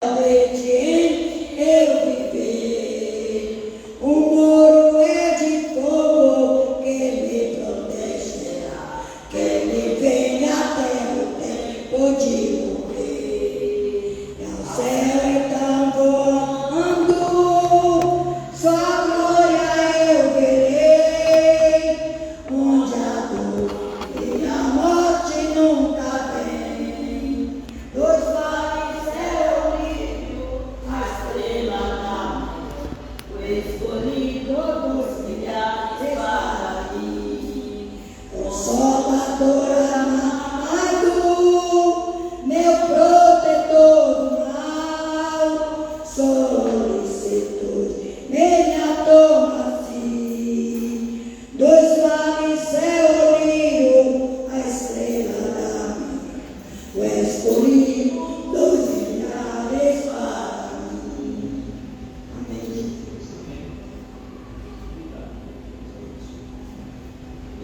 Obediente eu viver, o muro é de fogo que me protegerá, que me venha até o tempo de morrer. E ao céu então voando, sua glória eu verei, onde a dor e a morte nunca vem. Dos vales céu lindo, a estrela da manhã, o escolhido dos milhares para mim. Consolador amado, meu protetor do mal, solicitude, minha toma-se. Dos vales céu lindo, a estrela da manhã, o escolhido dos milhares para mim. Amém.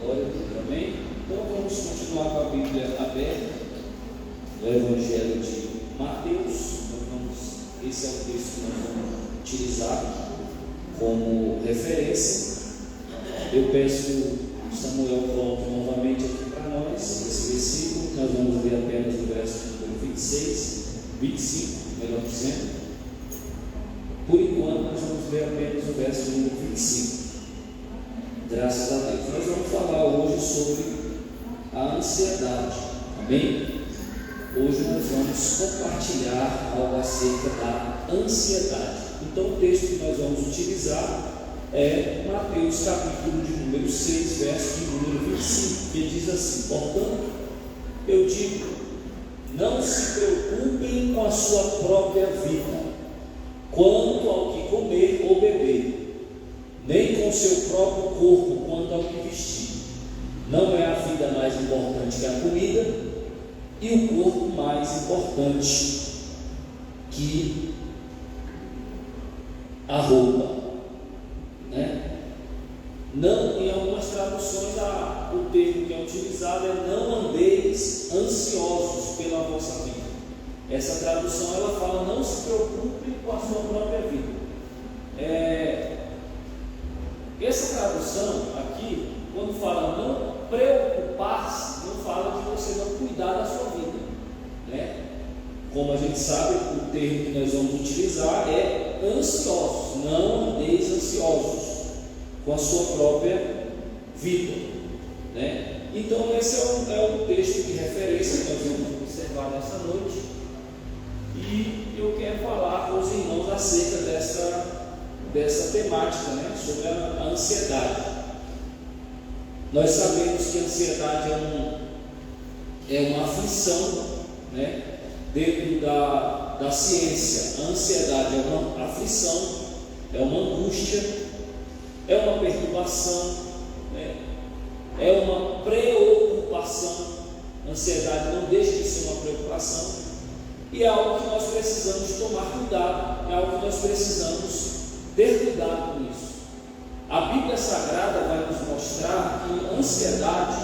Glória a Deus, amém? Então vamos continuar com a Bíblia aberta, no Evangelho de Mateus. Esse é o texto que nós vamos utilizar como referência. Eu peço que Samuel coloque novamente aqui para nós esse versículo. Nós vamos ver apenas o verso número 25, melhor dizendo. Por enquanto, nós vamos ver apenas o verso número 25. Graças a Deus. Nós vamos falar hoje sobre a ansiedade. Amém? Hoje nós vamos compartilhar algo acerca da ansiedade. Então o texto que nós vamos utilizar é Mateus capítulo de número 6, verso de número 25, que diz assim: portanto, eu digo, não se preocupem com a sua própria vida, quanto ao que comer ou beber, nem com o seu próprio corpo quanto ao que vestir. Não é a vida mais importante que a comida, e o corpo mais importante que a roupa, né? Não, em algumas traduções o termo que é utilizado é não andeis ansiosos pela vossa vida. Essa tradução ela fala não se preocupe com a sua própria vida. Essa tradução aqui, quando fala não preocupar-se, não fala de você não cuidar da sua vida, né? Como a gente sabe, o termo que nós vamos utilizar é ansiosos. Não andeis ansiosos com a sua própria vida, né? Então esse é o texto de referência que nós vamos observar nessa noite, e eu quero falar com os irmãos acerca dessa temática, né? Sobre a ansiedade. Nós sabemos que a ansiedade é uma aflição, né? Dentro da ciência, a ansiedade é uma aflição, é uma angústia, é uma perturbação, né? É uma preocupação. A ansiedade não deixa de ser uma preocupação, e é algo que nós precisamos tomar cuidado, é algo que nós precisamos ter cuidado com isso. A Bíblia Sagrada vai nos mostrar que a ansiedade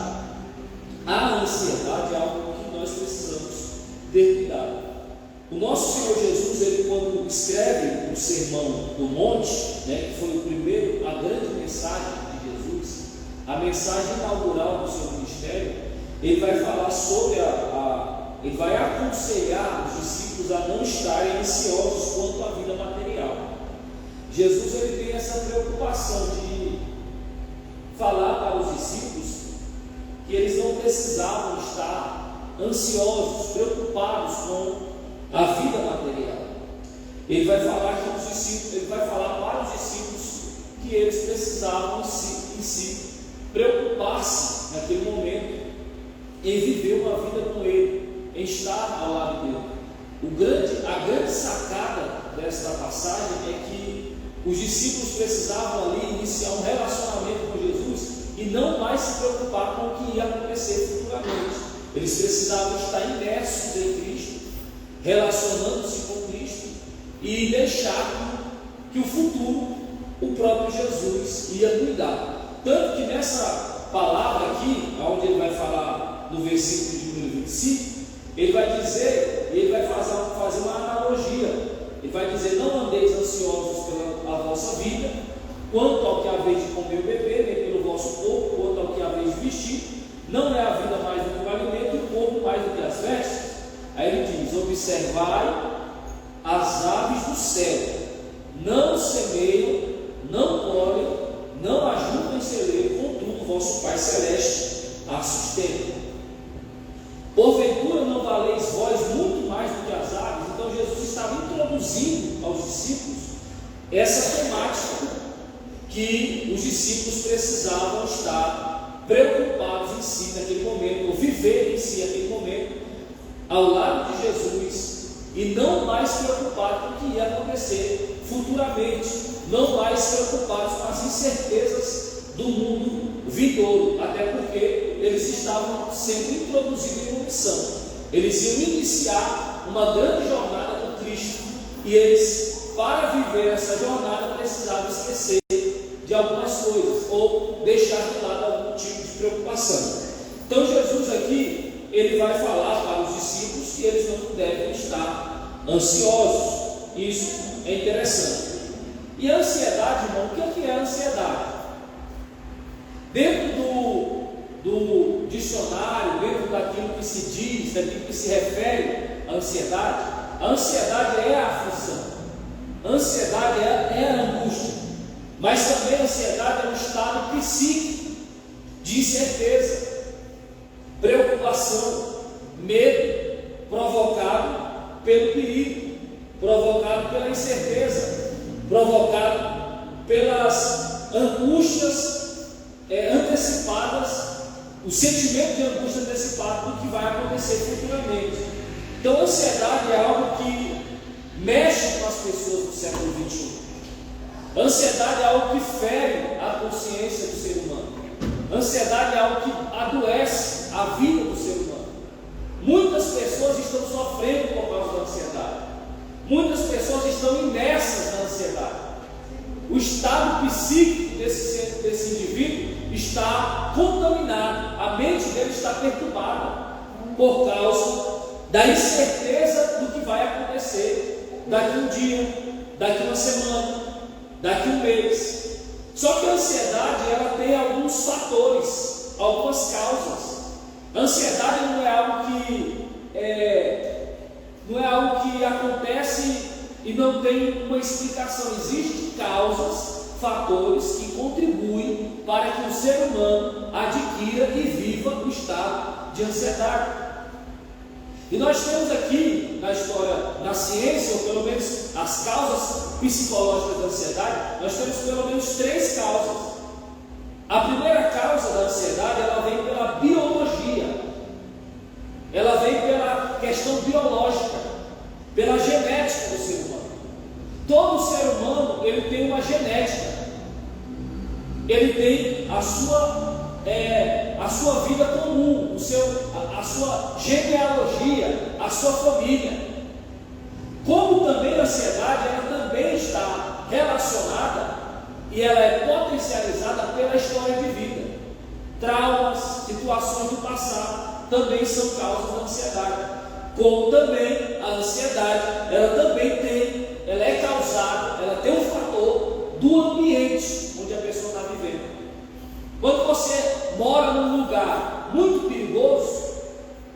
é algo que nós precisamos ter cuidado. O nosso Senhor Jesus, ele quando escreve o Sermão do Monte, né, que foi a grande mensagem de Jesus, a mensagem inaugural do seu ministério, ele vai falar sobre ele vai aconselhar os discípulos a não estarem ansiosos quanto à vida material. Jesus ele tem essa preocupação de falar para os discípulos que eles não precisavam estar ansiosos, preocupados com a vida material. Ele vai falar para os discípulos que eles precisavam em si preocupar-se naquele momento em viver uma vida com Ele, em estar ao lado dele. A grande sacada desta passagem é que os discípulos precisavam ali iniciar um relacionamento com Jesus e não mais se preocupar com o que ia acontecer futuramente. Eles precisavam estar imersos em Cristo, relacionando-se com Cristo, e deixar que o futuro, o próprio Jesus ia cuidar. Tanto que nessa palavra aqui, onde ele vai falar no versículo de número 25, ele vai dizer, ele vai fazer uma analogia quanto ao que há vez de comer ou beber, nem pelo vosso corpo, quanto ao que há vez de vestir. Não é a vida mais do que o alimento e o corpo mais do que as vestes? Aí ele diz: observai as aves do céu, não semeiam, não colhem, não ajuntam em celeiro, contudo vosso Pai Celeste a sustenta. Porventura não valeis vós muito mais do que as aves? Então Jesus estava introduzindo aos discípulos essa temática que os discípulos precisavam estar preocupados em si naquele momento, ou viver em si aquele momento, ao lado de Jesus, e não mais preocupados com o que ia acontecer futuramente, não mais preocupados com as incertezas do mundo vindouro, até porque eles estavam sendo introduzidos em uma missão. Eles iam iniciar uma grande jornada com Cristo, e eles, para viver essa jornada, precisavam esquecer de algumas coisas, ou deixar de lado algum tipo de preocupação. Então Jesus aqui, ele vai falar para os discípulos que eles não devem estar ansiosos. Isso é interessante. E a ansiedade, irmão, o que é a ansiedade? Dentro do dicionário, dentro daquilo que se diz, daquilo que se refere à ansiedade, a ansiedade é a aflição, a ansiedade é a angústia, mas também a ansiedade é um estado psíquico de incerteza, preocupação, medo, provocado pelo perigo, provocado pela incerteza, provocado pelas angústias antecipadas, o sentimento de angústia antecipado do que vai acontecer futuramente. Então a ansiedade é algo que mexe com as pessoas do século XXI. A ansiedade é algo que fere a consciência do ser humano. A ansiedade é algo que adoece a vida do ser humano. Muitas pessoas estão sofrendo por causa da ansiedade. Muitas pessoas estão imersas na ansiedade. O estado psíquico desse indivíduo está contaminado, a mente dele está perturbada por causa da incerteza do que vai acontecer daqui um dia, daqui uma semana, daqui um mês. Só que a ansiedade, ela tem alguns fatores, algumas causas. A ansiedade não é algo que acontece e não tem uma explicação. Existem causas, fatores que contribuem para que o ser humano adquira e viva o estado de ansiedade. E nós temos aqui na história, na ciência, ou pelo menos as causas psicológicas da ansiedade, nós temos pelo menos 3 causas. A primeira causa da ansiedade, ela vem pela biologia, ela vem pela questão biológica, pela genética do ser humano. Todo ser humano, ele tem uma genética, ele tem a sua vida comum, a sua genealogia, a sua família. Como também a ansiedade, ela também está relacionada e ela é potencializada pela história de vida. Traumas, situações do passado também são causas da ansiedade. Como também a ansiedade, ela é causada, ela tem um fator do ambiente onde a pessoa está vivendo. Quando você mora num lugar muito perigoso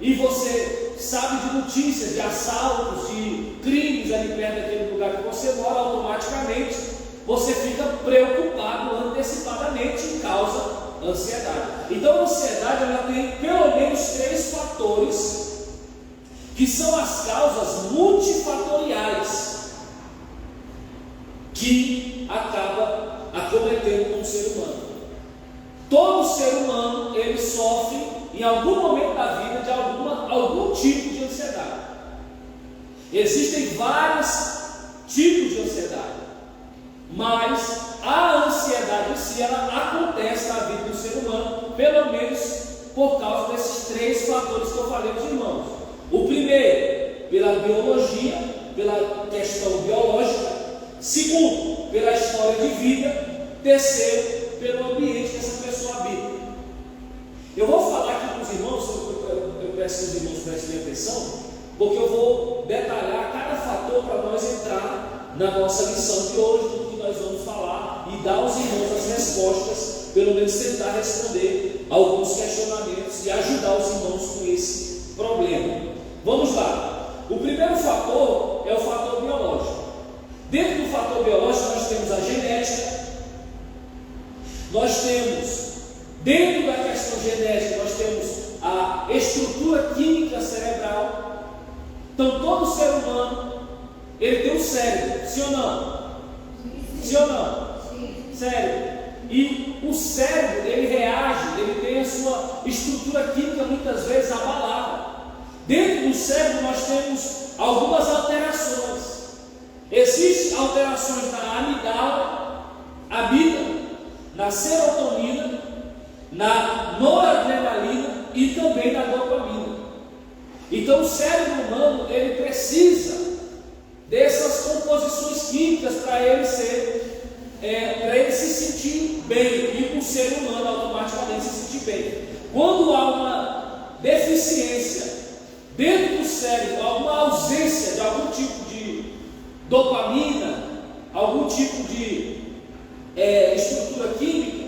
e você sabe de notícias de assaltos, de crimes ali perto daquele lugar que você mora, automaticamente você fica preocupado antecipadamente e causa ansiedade. Então a ansiedade, ela tem pelo menos 3 fatores que são as causas multifatoriais que acaba acometendo com o ser humano. Todo ser humano, ele sofre em algum momento da vida de algum tipo de ansiedade. Existem vários tipos de ansiedade, mas a ansiedade em si, ela acontece na vida do ser humano, pelo menos por causa desses 3 fatores que eu falei para os irmãos. O primeiro, pela biologia, pela questão biológica. Segundo, pela história de vida. Terceiro, pelo ambiente que essa pessoa habita. Eu vou falar aqui para os irmãos, eu peço que os irmãos prestem atenção, porque eu vou detalhar cada fator para nós entrar na nossa lição de hoje, do que nós vamos falar e dar aos irmãos as respostas, pelo menos tentar responder alguns questionamentos e ajudar os irmãos com esse problema. Vamos lá. O primeiro fator é o fator biológico. Dentro do fator biológico nós temos a genética, nós temos, dentro da questão genética, nós temos a estrutura química cerebral. Então todo ser humano, ele tem um cérebro, sim ou não? Sim ou não? Cérebro. E o cérebro, ele reage, ele tem a sua estrutura química muitas vezes abalada. Dentro do cérebro nós temos algumas alterações. Existem alterações na amígdala, na serotonina, na noradrenalina e também na dopamina. Então o cérebro humano, ele precisa dessas composições químicas para ele se sentir bem, e o ser humano automaticamente se sentir bem. Quando há uma deficiência dentro do cérebro, alguma ausência de algum tipo de dopamina, algum tipo de estrutura química,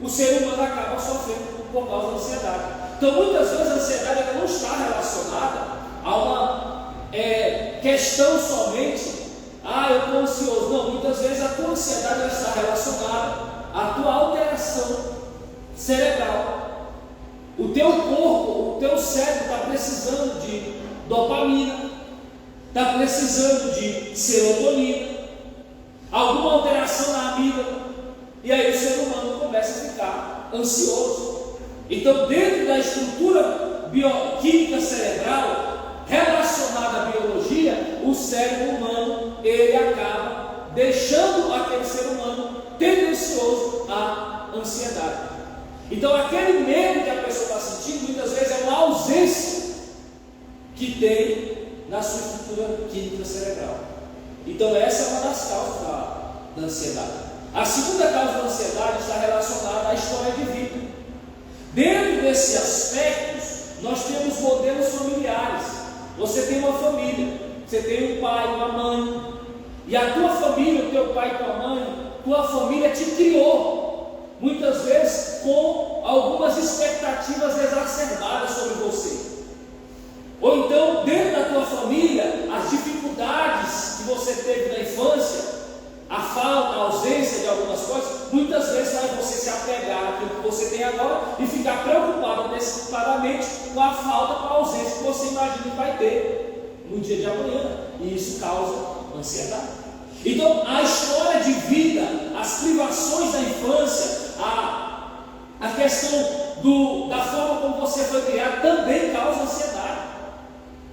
o ser humano acaba sofrendo por causa da ansiedade. Então muitas vezes a ansiedade ela não está relacionada a uma questão somente, eu estou ansioso. Não, muitas vezes a tua ansiedade ela está relacionada à tua alteração cerebral. O teu corpo, o teu cérebro está precisando de dopamina, está precisando de serotonina, alguma alteração na amígdala, e aí o ser humano começa a ficar ansioso. Então, dentro da estrutura bioquímica cerebral relacionada à biologia, o cérebro humano, ele acaba deixando aquele ser humano tendencioso à ansiedade. Então aquele medo que a pessoa está sentindo, muitas vezes é uma ausência que tem na sua estrutura química cerebral. Então essa é uma das causas da ansiedade. A segunda causa da ansiedade está relacionada à história de vida. Dentro desses aspectos, nós temos modelos familiares. Você tem uma família, você tem um pai, uma mãe, e a tua família, o teu pai e tua mãe, tua família te criou, muitas vezes com algumas expectativas exacerbadas sobre você. Ou então, dentro da tua família, as dificuldades que você teve na infância, a falta, a ausência de algumas coisas, muitas vezes faz você se apegar àquilo que você tem agora e ficar preocupado antecipadamente com a falta, com a ausência que você imagina que vai ter no dia de amanhã. E isso causa ansiedade. Então, a história de vida, as privações da infância, a questão da forma como você foi criado também causa ansiedade.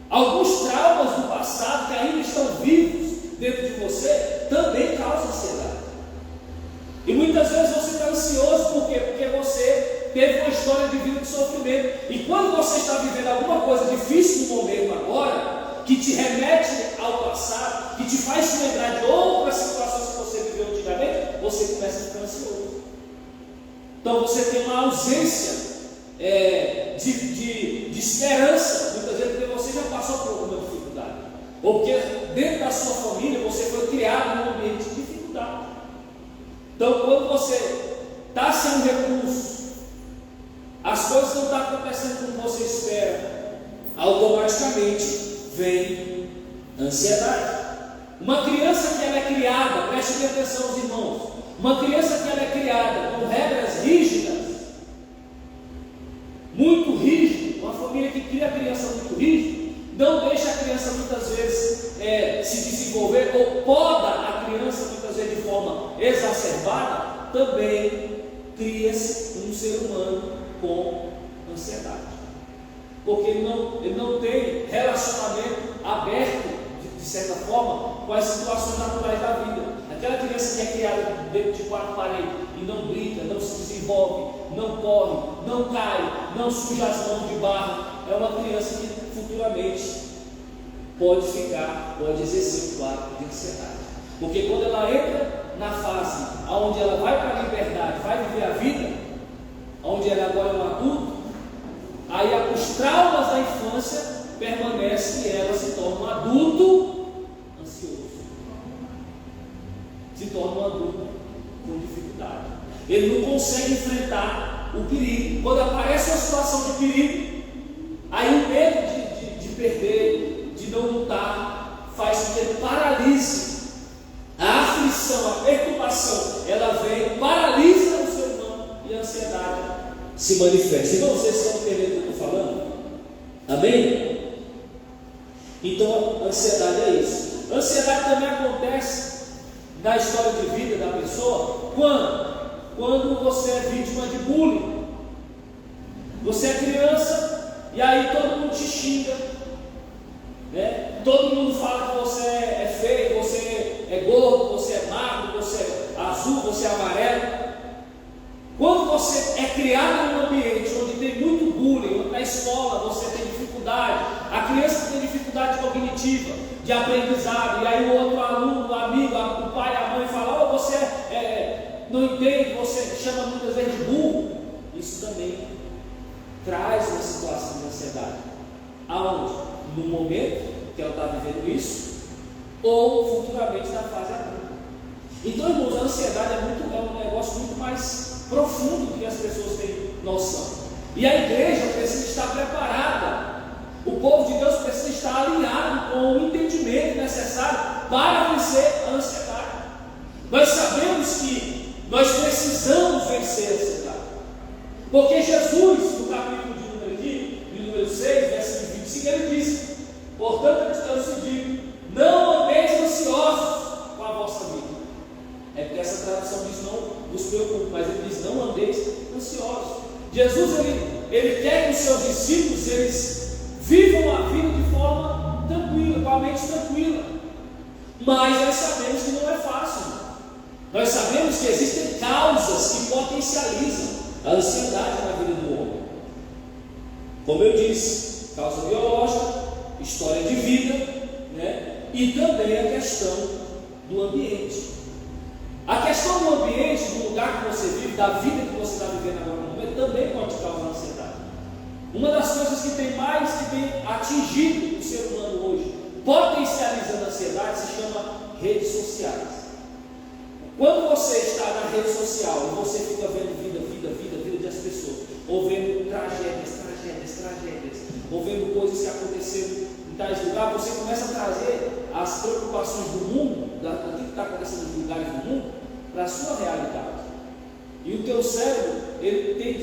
Alguns traumas do passado que ainda estão vivos dentro de você também causam ansiedade. E muitas vezes você está ansioso, por quê? Porque você teve uma história de vida de sofrimento. E quando você está vivendo alguma coisa difícil no momento agora, que te remete ao passado, que te faz te lembrar de outras situações que você viveu antigamente, você começa a ficar ansioso. Então você tem uma ausência de esperança, muitas vezes porque você já passou por alguma dificuldade, ou porque dentro da sua família você foi criado num ambiente de dificuldade. Então quando você está sem recurso, as coisas não estão acontecendo como você espera, automaticamente vem ansiedade. Uma criança que ela é criada, prestem atenção os irmãos, uma criança que ela é criada com regras rígidas, muito rígidas, uma família que cria a criança muito rígida, não deixa a criança muitas vezes se desenvolver, ou poda a criança muitas vezes de forma exacerbada, também cria-se um ser humano com ansiedade. Porque ele não tem relacionamento aberto, de certa forma, com as situações naturais da vida. Aquela criança que é criada dentro de quatro paredes e não brinca, não se desenvolve, não corre, não cai, não suja as mãos de barro, é uma criança que futuramente pode exercer um quadro de ansiedade. Porque quando ela entra na fase onde ela vai para a liberdade, vai viver a vida, onde ela agora é um adulto, aí os traumas da infância permanecem e ela se torna um adulto ansioso. se torna um adulto com dificuldade. Ele não consegue enfrentar o perigo. Quando aparece uma situação de perigo, aí o medo de perder, de não lutar, faz com que ele paralise. A aflição, a perturbação, ela vem, paralisa o ser humano e a ansiedade se manifesta. Então vocês estão entendendo o que eu estou falando? Amém? Então a ansiedade é isso. A ansiedade também acontece na história de vida da pessoa quando você é vítima de bullying. Você é criança e aí todo mundo te xinga, né? Todo mundo fala que você é feio, você é gordo, você é magro, você é azul, você é amarelo. Quando você é criado em um ambiente onde tem muito bullying, onde na escola você tem dificuldade, a criança tem dificuldade cognitiva, de aprendizado, e aí o outro aluno, o amigo, o pai, a mãe fala: oh, você não entende, você chama muitas vezes de burro. Isso também traz uma situação de ansiedade. Aonde? No momento que ela está vivendo isso, ou futuramente na fase adulta. Então, irmãos, a ansiedade é um negócio muito mais profundo do que as pessoas têm noção. E a igreja precisa estar preparada. O povo de Deus precisa estar alinhado com o entendimento necessário para vencer a ansiedade. Nós sabemos que nós precisamos vencer a ansiedade, porque Jesus, no capítulo de número 6, versículo 25, ele diz: portanto, eu te digo, não andeis ansiosos com a vossa vida. É porque essa tradução diz: não vos preocupe, mas ele diz: não andeis ansiosos. Jesus, ele quer que os seus discípulos, eles vivam a vida de forma tranquila, com a mente tranquila. Mas nós sabemos que não é fácil. Nós sabemos que existem causas que potencializam a ansiedade na vida do homem. Como eu disse, causa biológica, história de vida, né? E também a questão do ambiente. A questão do ambiente, do lugar que você vive, da vida que você está vivendo agora no momento, também pode causar ansiedade. Uma das coisas que tem atingido o ser humano hoje, potencializando a ansiedade, se chama redes sociais. Quando você está na rede social e você fica vendo vida das pessoas, ou vendo tragédias, ou vendo coisas que aconteceram em tais lugares, você começa a trazer as preocupações do mundo, do que está acontecendo nos lugares do mundo, para a sua realidade. E o teu cérebro, ele tem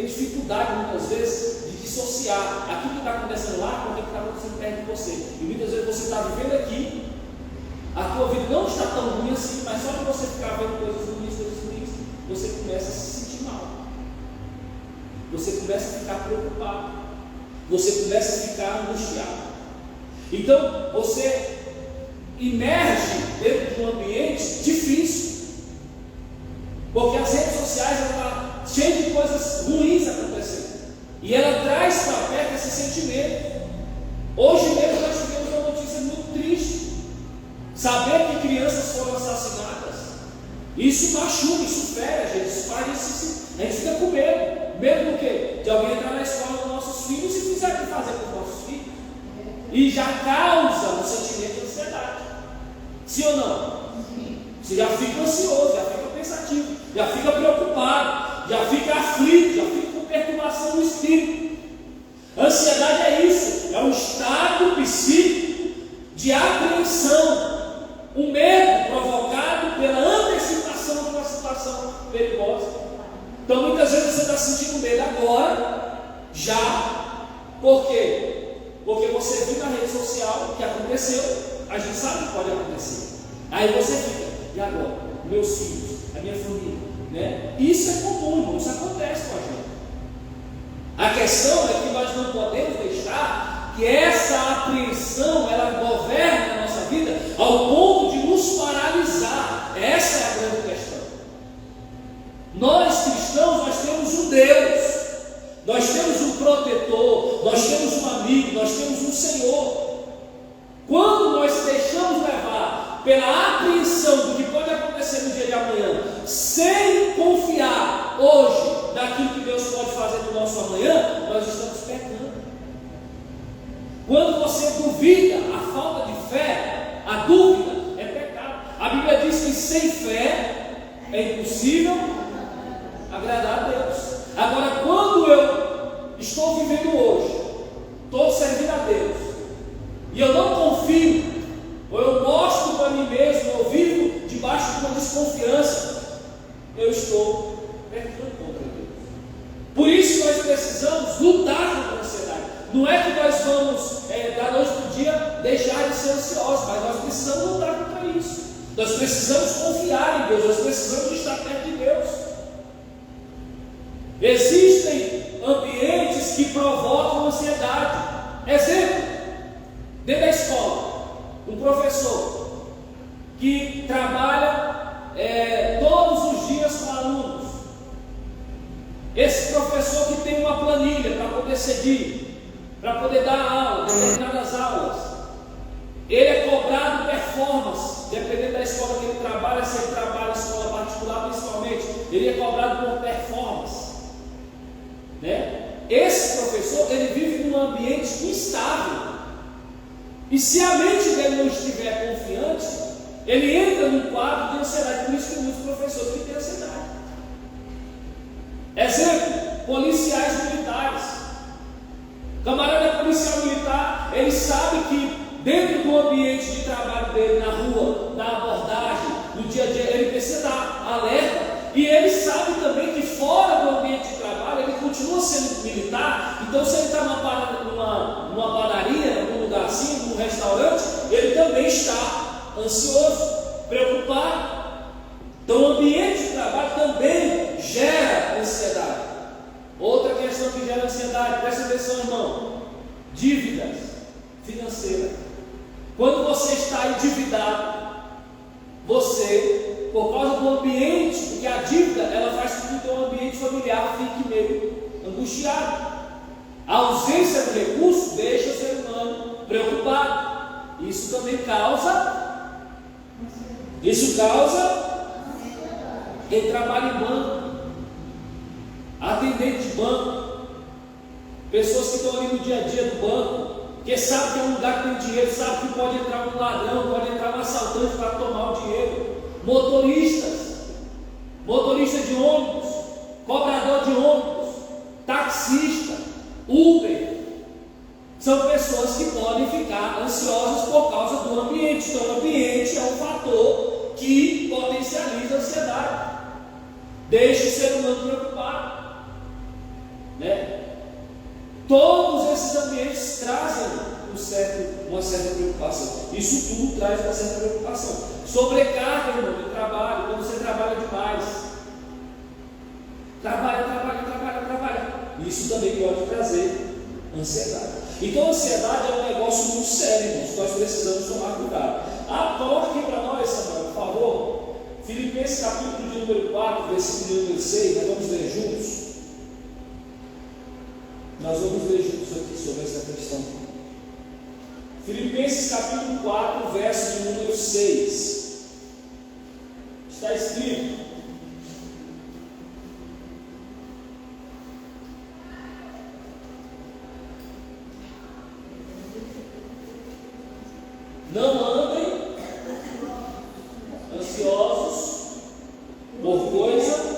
dificuldade muitas vezes de dissociar aquilo que está acontecendo lá com o que está acontecendo perto de você. E muitas vezes você está vivendo aqui, a tua vida não está tão ruim assim, mas só de você ficar vendo coisas ruins, você começa a se sentir mal. Você começa a ficar preocupado. Você começa a ficar angustiado. Então, você imerge dentro de um ambiente difícil, porque as redes sociais estão cheias de coisas ruins acontecendo, e ela traz para perto esse sentimento. Hoje mesmo nós tivemos uma notícia muito triste, saber que crianças foram assassinadas. Isso machuca, isso fere a gente, isso faz a gente fica com medo do quê? De alguém entrar na escola dos nossos filhos e fizer o que fazer com os nossos filhos, e já causa um sentimento de ansiedade. Sim ou não? Você já fica ansioso, já fica pensativo, já fica preocupado, já fica aflito, já fica com perturbação no espírito. Ansiedade é isso, é um estado psíquico de apreensão, um medo provocado pela antecipação de uma situação perigosa. Então muitas vezes você está sentindo medo agora, já. Por quê? Porque você viu na rede social o que aconteceu. A gente sabe que pode acontecer. Aí você fica: e agora? Meus filhos, a minha família, né? Isso é comum, irmão, isso acontece com a gente. A questão é que nós não podemos deixar que essa apreensão ela governe a nossa vida ao ponto de nos paralisar. Essa é a grande questão. Nós cristãos, nós temos um Deus, nós temos um protetor, nós temos um amigo, nós temos um Senhor. Quando nós deixamos levar pela apreensão do que pode acontecer no dia de amanhã, sem confiar hoje naquilo que Deus pode fazer no nosso amanhã, nós estamos pecando. Quando você duvida, a falta de fé, a A dúvida é pecado. A Bíblia diz que sem fé é impossível agradar a Deus. Agora, quando eu estou vivendo hoje, estou servindo a Deus, e eu não confio, ou eu mostro para mim mesmo, eu vivo debaixo de uma desconfiança, eu estou pecando contra Deus. Por isso que nós precisamos lutar contra a ansiedade. Não é que nós vamos, da noite para o dia, deixar de ser ansiosos, mas nós precisamos lutar contra isso. Nós precisamos confiar em Deus, nós precisamos estar perto de Deus. Existem ambientes que provocam ansiedade. Exemplo, dentro da escola, um professor que trabalha todos os dias com alunos. Esse professor que tem uma planilha para poder seguir, para poder dar aula, determinadas aulas, ele é cobrado performance, dependendo da escola que ele trabalha, se ele trabalha em escola particular principalmente, ele é cobrado por performance, né? Esse professor, ele vive num ambiente instável, e se a mente dele não estiver confiante, ele entra num quadro de ansiedade. Por isso que muitos professores têm ansiedade. Exemplo, policiais militares. Camarada policial militar, ele sabe que dentro do ambiente de trabalho dele, na rua, na abordagem, no dia a dia, ele precisa estar alerta. E ele sabe também que fora do ambiente de trabalho, ele continua sendo militar. Então, se ele está numa padaria, em algum lugar assim, num restaurante, ele também está ansioso, preocupado. Então, o ambiente de trabalho também gera ansiedade. Outra questão que gera ansiedade, presta atenção, irmão: dívidas financeiras. Quando você está endividado, você, por causa do ambiente, porque a dívida, ela faz com que o teu ambiente familiar fique meio angustiado. A ausência de recurso deixa o ser humano preocupado. Isso também causa quem trabalha em banco, atendente de banco, pessoas que estão ali no dia a dia do banco, que sabe que é um lugar que tem dinheiro, sabe que pode entrar um ladrão, pode entrar um assaltante para tomar o dinheiro. Motorista de ônibus, cobrador de ônibus, taxista, Uber, são pessoas que podem ficar ansiosas por causa do ambiente. Então, o ambiente é um fator que potencializa a ansiedade, deixa o ser humano preocupado, né? Todos esses ambientes trazem uma certa preocupação. Isso tudo traz uma certa preocupação. Sobrecarga, irmão, de trabalho, quando você trabalha demais. Trabalha. Isso também pode trazer ansiedade. Então, a ansiedade é um negócio muito sério, irmãos. Nós precisamos tomar cuidado. Coloque aqui para nós, Samuel, por favor, Filipenses capítulo de número 4, versículo de número 6. Nós vamos ler juntos. Nós vamos ler juntos aqui sobre essa questão. Filipenses capítulo 4, verso de número 6. Está escrito: não andem ansiosos por coisa.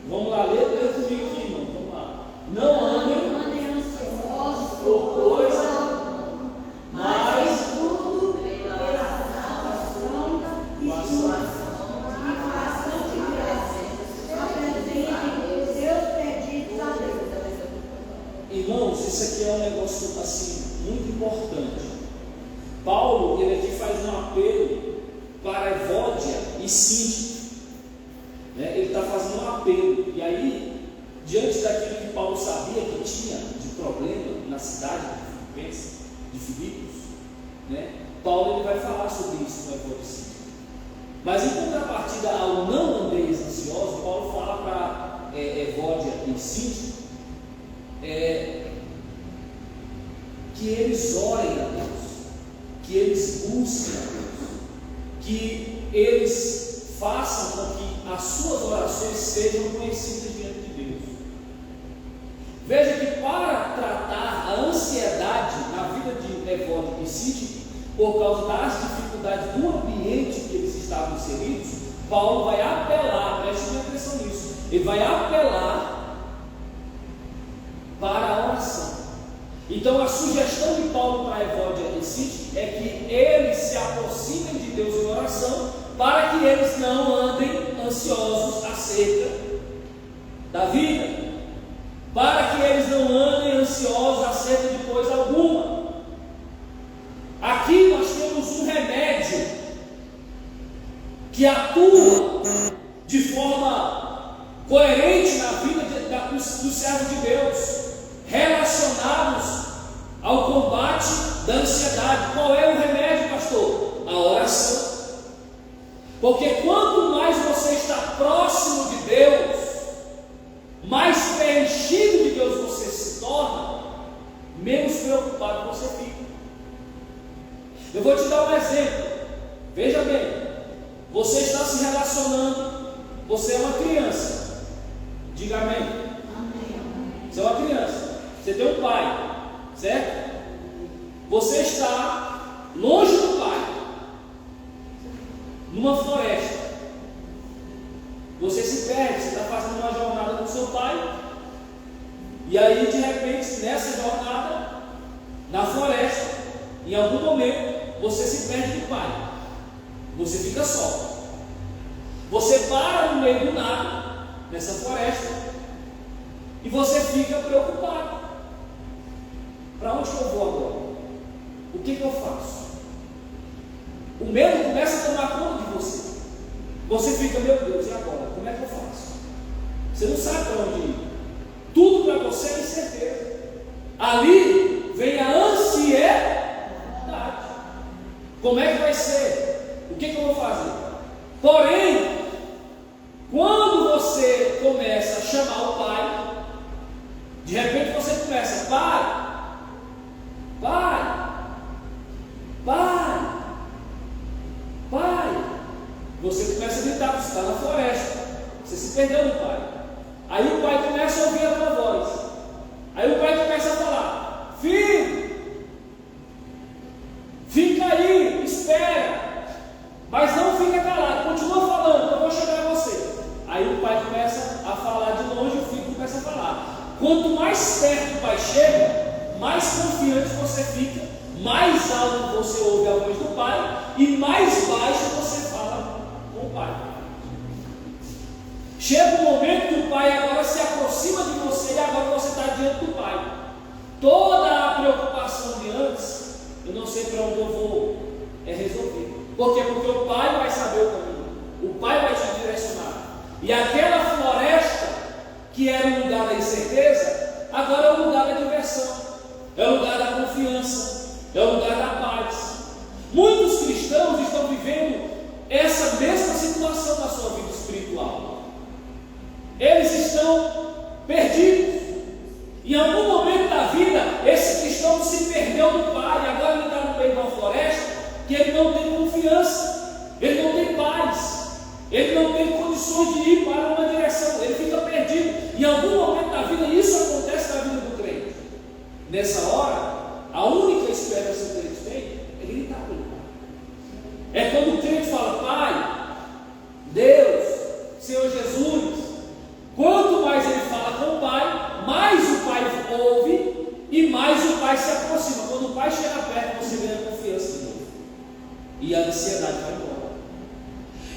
Vamos lá, lê comigo aqui, irmão. Vamos lá. Não andem ansiosos por coisa, mas tudo pela oração e ação de graça. Apresentem seus pedidos a Deus. Irmãos, isso aqui é um negócio assim muito importante. Paulo, ele aqui faz um apelo para Evódia e Síntique. Ele está fazendo um apelo, e aí, diante daquilo que Paulo sabia que tinha de problema na cidade de Filipos, Paulo ele vai falar sobre isso no Evódia e Síntique. Mas em contrapartida ao não andeis ansiosos, Paulo fala para Evódia e Síntique que eles orem a Deus, que eles busquem a Deus, que eles façam com que as suas orações sejam conhecidas diante de Deus. Veja que para tratar a Evódia e Síntise, por causa das dificuldades do ambiente que eles estavam inseridos, Paulo vai apelar, preste atenção nisso, ele vai apelar para a oração. Então a sugestão de Paulo para Evódia e Síntise é que eles se aproximem de Deus em oração, para que eles não andem ansiosos acerca da vida, para que eles não andem ansiosos acerca de coisa alguma. Aqui nós temos um remédio que atua de forma coerente na vida dos servos de Deus, relacionados ao combate da ansiedade. Qual é o remédio, pastor? A oração. Porque quanto mais você está próximo de Deus, mais preenchido de Deus você se torna, menos preocupado você fica. Eu vou te dar um exemplo. Veja bem, você está se relacionando, você é uma criança. Diga amém. Amém. Você é uma criança, você tem um pai, certo? Você está longe do pai, numa floresta. Você se perde, você está fazendo uma jornada com o seu pai, e aí de repente nessa jornada, na floresta, em algum momento você se perde do pai, você fica só. Você para no meio do nada, nessa floresta, e você fica preocupado. Para onde que eu vou agora? O que eu faço? O medo começa a tomar conta de você. Você fica, meu Deus, e agora? Como é que eu faço? Você não sabe para onde ir. Tudo para você é incerteza. Ali vem a ansiedade. Como é que vai ser? O que eu vou fazer? Porém, quando você começa a chamar o pai, de repente você começa, pai, pai, pai, pai. Você começa a gritar, você está na floresta, você se perdeu do pai. Aí o pai começa a ouvir a tua voz. Aí o pai começa a falar, filho, fica aí, espera, mas não fica calado, continua falando, eu vou chegar a você. Aí o pai começa a falar de longe, o filho começa a falar. Quanto mais perto o pai chega, mais confiante você fica, mais alto você ouve a voz do pai e mais baixo você fala com o pai. Chega um momento que o pai agora se aproxima de você e agora você está diante do pai. Toda a preocupação de antes, eu não sei para onde eu vou, é resolver. Por quê? Porque o pai vai saber o caminho, o pai vai te direcionar. E aquela floresta que era o lugar da incerteza, agora é o lugar da diversão, é o lugar da confiança, é o lugar da paz. Muitos cristãos estão vivendo essa mesma situação na sua vida espiritual. Eles estão perdidos. Em algum momento da vida, esse cristão se perdeu do pai, agora ele está no meio de uma floresta que ele não tem confiança, ele não tem paz, ele não tem condições de ir para uma direção, ele fica perdido. Em algum momento da vida, isso acontece na vida do crente. Nessa hora, a única esperança que o crente tem é gritar pelo pai. É quando o crente fala, pai, Deus, Senhor Jesus. Quanto mais ele fala com o pai, mais o pai ouve e mais o pai se aproxima. Quando o pai chega perto, você ganha confiança de novo. E a ansiedade vai embora.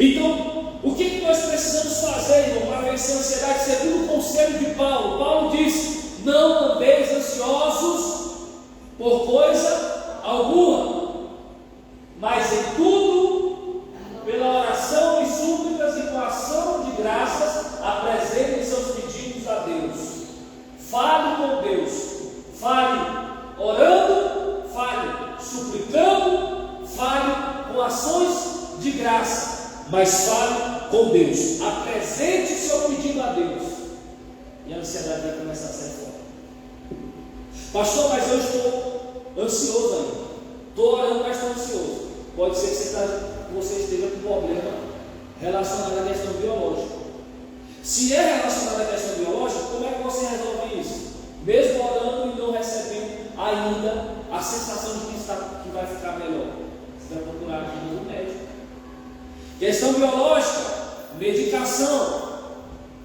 Então, o que nós precisamos fazer, irmão, para vencer a ansiedade? Segundo o conselho de Paulo, Paulo disse, não andeis ansiosos por coisa alguma, mas em tudo, pela oração e súplicas e com ação de graças, apresentem seus pedidos a Deus. Fale com Deus, fale orando, fale suplicando, fale com ações de graça, mas fale com Deus. Apresente o seu pedido a Deus e a ansiedade vai começar a sair fora. Pastor, mas eu estou ansioso ainda, estou orando, mas estou ansioso. Pode ser que você esteja com problema relacionado à questão biológica. Se é relacionado à questão biológica, como é que você resolve isso? Mesmo orando e não recebendo ainda a sensação de que vai ficar melhor, você vai procurar ajuda do médico. Questão biológica, medicação,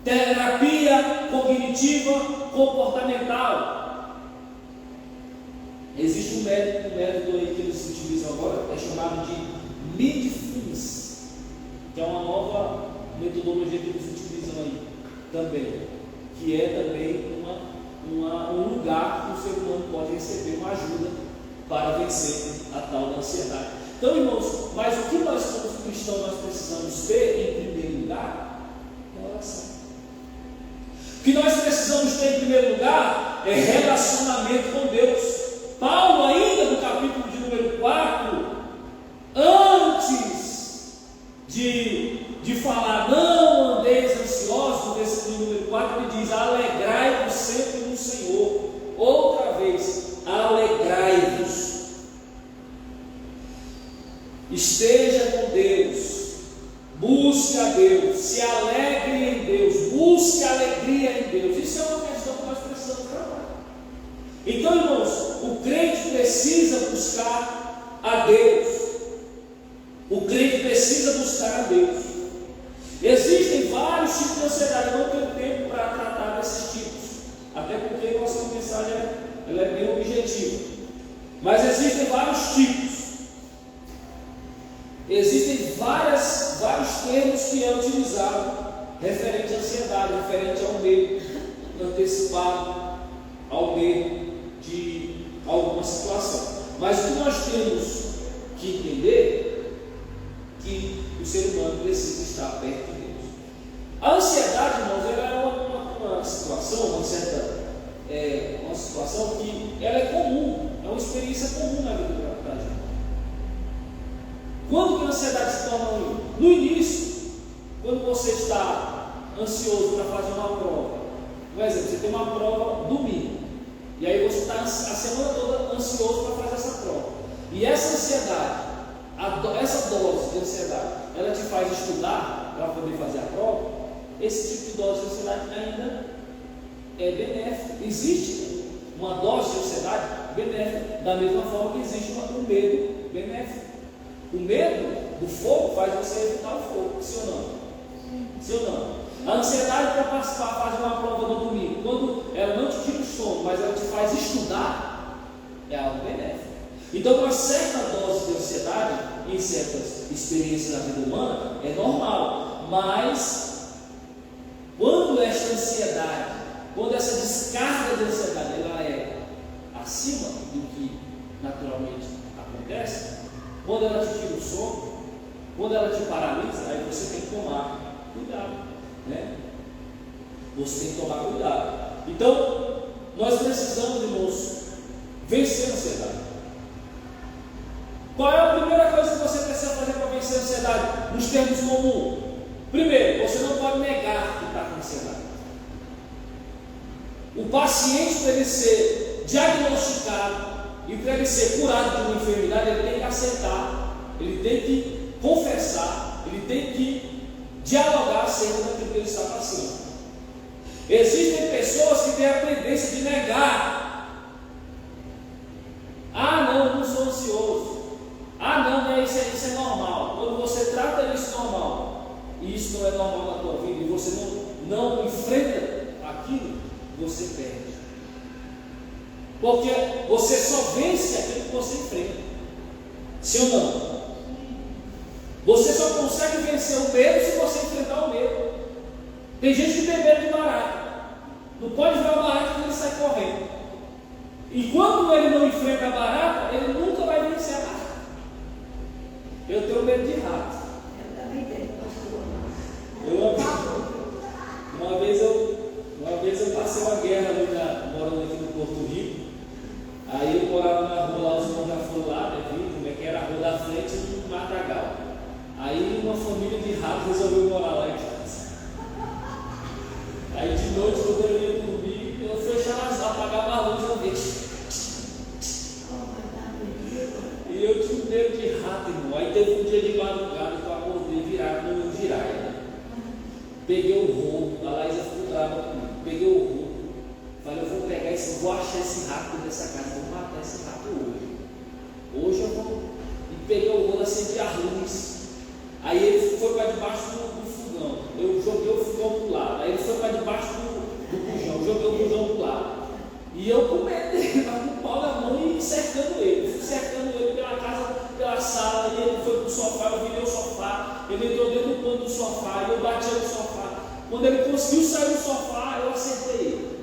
terapia cognitiva comportamental. Existe um método aí que eles utilizam agora, é chamado de Mindfulness, que é uma nova metodologia que eles utilizam aí também, que é também um lugar que o ser humano pode receber uma ajuda para vencer a tal da ansiedade. Então, irmãos, mas o que nós como cristãos nós precisamos ter em primeiro lugar é oração. O que nós precisamos ter em primeiro lugar é relacionamento com Deus. Paulo, ainda no capítulo de número 4, antes de falar, não andeis ansiosos, no versículo número 4, ele diz: alegrai-vos sempre no Senhor. Outra vez, alegrai-vos. Esteja com Deus, busque a Deus, se alegre em Deus, busque alegria em Deus. Isso é uma questão que nós precisamos trabalhar. Então, irmãos, o crente precisa buscar a Deus. O crente precisa buscar a Deus. Existem vários tipos de ansiedade. Eu não tenho tempo para tratar desses tipos, até porque a nossa mensagem ela é bem objetiva. Mas existem vários tipos. Existem vários termos que é utilizado referente à ansiedade, referente ao medo antecipado, ao medo de alguma situação. Mas o que nós temos que entender é que o ser humano precisa estar perto de Deus. A ansiedade, irmãos, ela é uma situação, uma situação que ela é comum, é uma experiência comum na vida da gente. Quando que a ansiedade se torna ruim? No início, quando você está ansioso para fazer uma prova. Por exemplo, você tem uma prova domingo, e aí você está a semana toda ansioso para fazer essa prova. E essa ansiedade, essa dose de ansiedade, ela te faz estudar para poder fazer a prova. Esse tipo de dose de ansiedade ainda é benéfica. Existe uma dose de ansiedade benéfica, da mesma forma que existe um medo benéfico. O medo do fogo faz você evitar o fogo, sim ou não? Sim ou não? A ansiedade para fazer uma prova no domingo, quando ela não te tira o sono, mas ela te faz estudar, é algo benéfico. Então, uma certa dose de ansiedade em certas experiências da vida humana é normal, mas quando esta ansiedade, quando essa descarga de ansiedade ela é acima do que naturalmente acontece, quando ela te tira o sono, quando ela te paralisa, aí você tem que tomar cuidado, né? Você tem que tomar cuidado. Então, nós precisamos, irmãos, vencer a ansiedade. Qual é a primeira coisa que você precisa fazer para vencer a ansiedade? Nos termos comuns. Primeiro, você não pode negar que está com ansiedade. O paciente, para ele ser diagnosticado e para ele ser curado de uma enfermidade, ele tem que aceitar, ele tem que confessar, ele tem que dialogar acerca daquilo que ele está passando. Existem pessoas que têm a tendência de negar. Ah, não, eu não sou ansioso. Ah, não, isso é normal. Quando você trata isso normal, e isso não é normal na tua vida, e você não enfrenta aquilo, você perde. Porque você só vence aquilo que você enfrenta. Sim ou não? Você só consegue vencer o medo se você enfrentar o medo. Tem gente que tem medo de barata. Não pode ver a barata que ele sai correndo. E quando ele não enfrenta a barata, ele nunca vai vencer a barata. Eu tenho medo de rato. Eu também tenho, pastor. Uma vez eu passei uma guerra ali morando aqui no Porto Rico. Aí eu morava na rua lá, os irmãos já foram lá, né? Viu como é que era a rua da frente do Matagal. Aí uma família de ratos resolveu morar lá em casa. Aí de noite, quando eu ia dormir, eu fechava as, apagava a luz e eu vi. E eu tinha um medo de rato, irmão. Aí teve um dia de madrugada que eu acordei virado no meu giraia, né? Peguei o roubo, a Laísa ficou brava comigo. Peguei o roubo, falei, eu vou pegar esse vou achar esse rato dessa casa, vou matar esse rato hoje. Hoje eu vou. E peguei o rolo, acendi a luz. Aí ele foi para debaixo do fogão. Eu joguei o fogão para o lado. Aí ele foi para debaixo do bujão. Joguei o bujão para o lado. E eu com medo dele, com o pau na mão e cercando ele. Fui cercando ele pela casa, pela sala. E ele foi para o sofá, eu virei o sofá. Ele entrou dentro do pano do sofá. E eu bati no sofá. Quando ele conseguiu sair do sofá, eu acertei ele.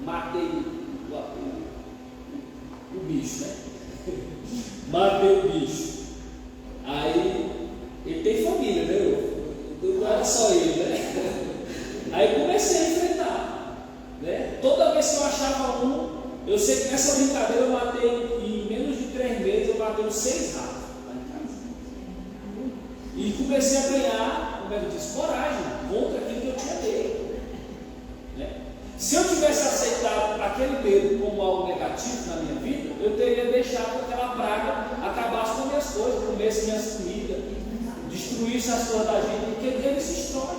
Matei o bicho, né? Matei o bicho. Aí, ele tem família, né? Não era só ele, né? Aí comecei a enfrentar, né? Toda vez que eu achava um, eu sei que nessa brincadeira eu matei, em menos de 3 meses, eu matei uns 6 ratos lá em casa. E comecei a ganhar, como eu disse, coragem contra aquilo que eu tinha medo, né? Se eu tivesse aceitado aquele medo como algo negativo na minha vida, eu teria deixado que aquela praga acabasse com minhas coisas, comesse minhas comidas, destruísse as coisas da gente, porque ele se destrói.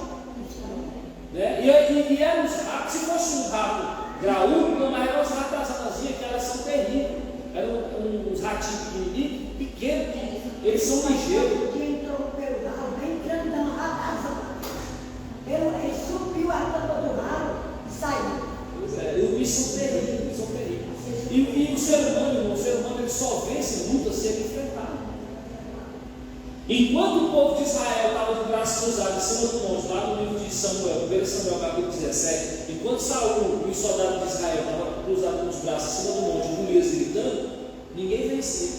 Né? E eram os ratos, se fosse um rato graúdo, não, mas eram os ratos das anazinhas, que elas são terríveis. Eram uns ratinhos pequenos, que eles são ligeiros. Que entrou pelo ralo, bem grandão, ratazão. Ele subiu a tampa do ralo. Saiu. Pois é, os bichos são terríveis, são terríveis. E o ser humano ele só vence luta se ele enfrentar. Enquanto o povo de Israel estava de braços cruzados em cima do monte, lá no livro de Samuel, 1 Samuel capítulo 17, enquanto Saul e os soldados de Israel estavam cruzados com os braços em cima do monte, Golias gritando, ninguém vencia.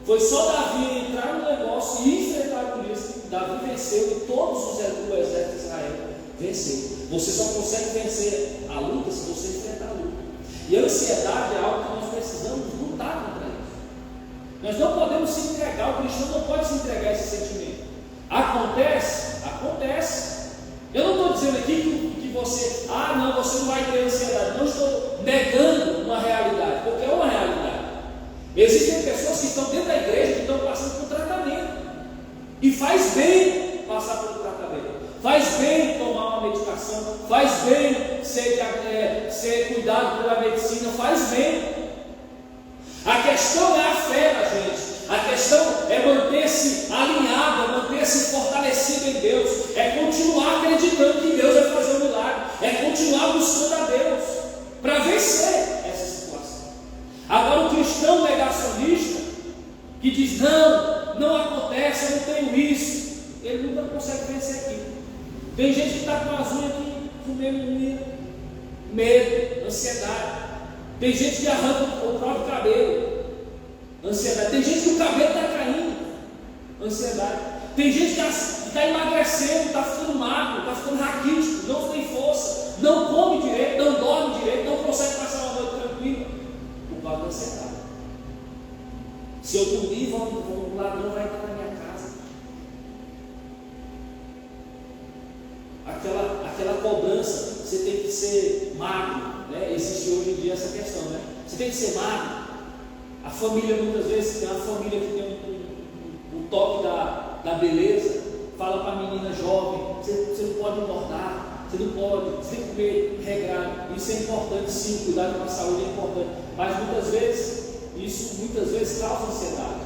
Foi só Davi entrar no negócio e enfrentar Golias. Davi venceu e todos os exércitos de Israel venceu. Você só consegue vencer a luta se você enfrentar a luta. E a ansiedade é algo que nós precisamos lutar contra isso. Nós não podemos se entregar, o cristão não pode se entregar a esse sentimento. Acontece? Acontece. Eu não estou dizendo aqui que você, não, você não vai ter ansiedade. Não estou negando uma realidade, porque é uma realidade. Existem pessoas que estão dentro da igreja que estão passando por tratamento. E faz bem passar pelo tratamento. Faz bem tomar uma medicação, faz bem ser cuidado pela medicina, faz bem. A questão é a fé da gente, a questão é manter-se alinhado, manter-se fortalecido em Deus, é continuar acreditando que Deus vai fazer um milagre, é continuar buscando a Deus para vencer essa situação. Agora, o cristão negacionista que diz: não acontece, eu não tenho isso, ele nunca consegue vencer aquilo. Tem gente que está com as unhas aqui, comendo unha, medo, ansiedade. Tem gente que arranca o próprio cabelo, ansiedade. Tem gente que o cabelo está caindo, ansiedade. Tem gente que está emagrecendo, está ficando magro, está ficando raquítico, não tem força, não come direito, não dorme direito, não consegue passar uma noite tranquila, por causa da ansiedade. Se eu dormir, o ladrão vai entrar na minha casa. Aquela cobrança, você tem que ser magro, né? Existe hoje em dia essa questão, né? Você tem que ser magro. A família, muitas vezes, tem uma família que tem um toque da beleza, fala para a menina jovem: você não pode engordar, você não pode, você tem que comer regrado. Isso é importante, sim, cuidar com a saúde é importante, mas isso muitas vezes causa ansiedade.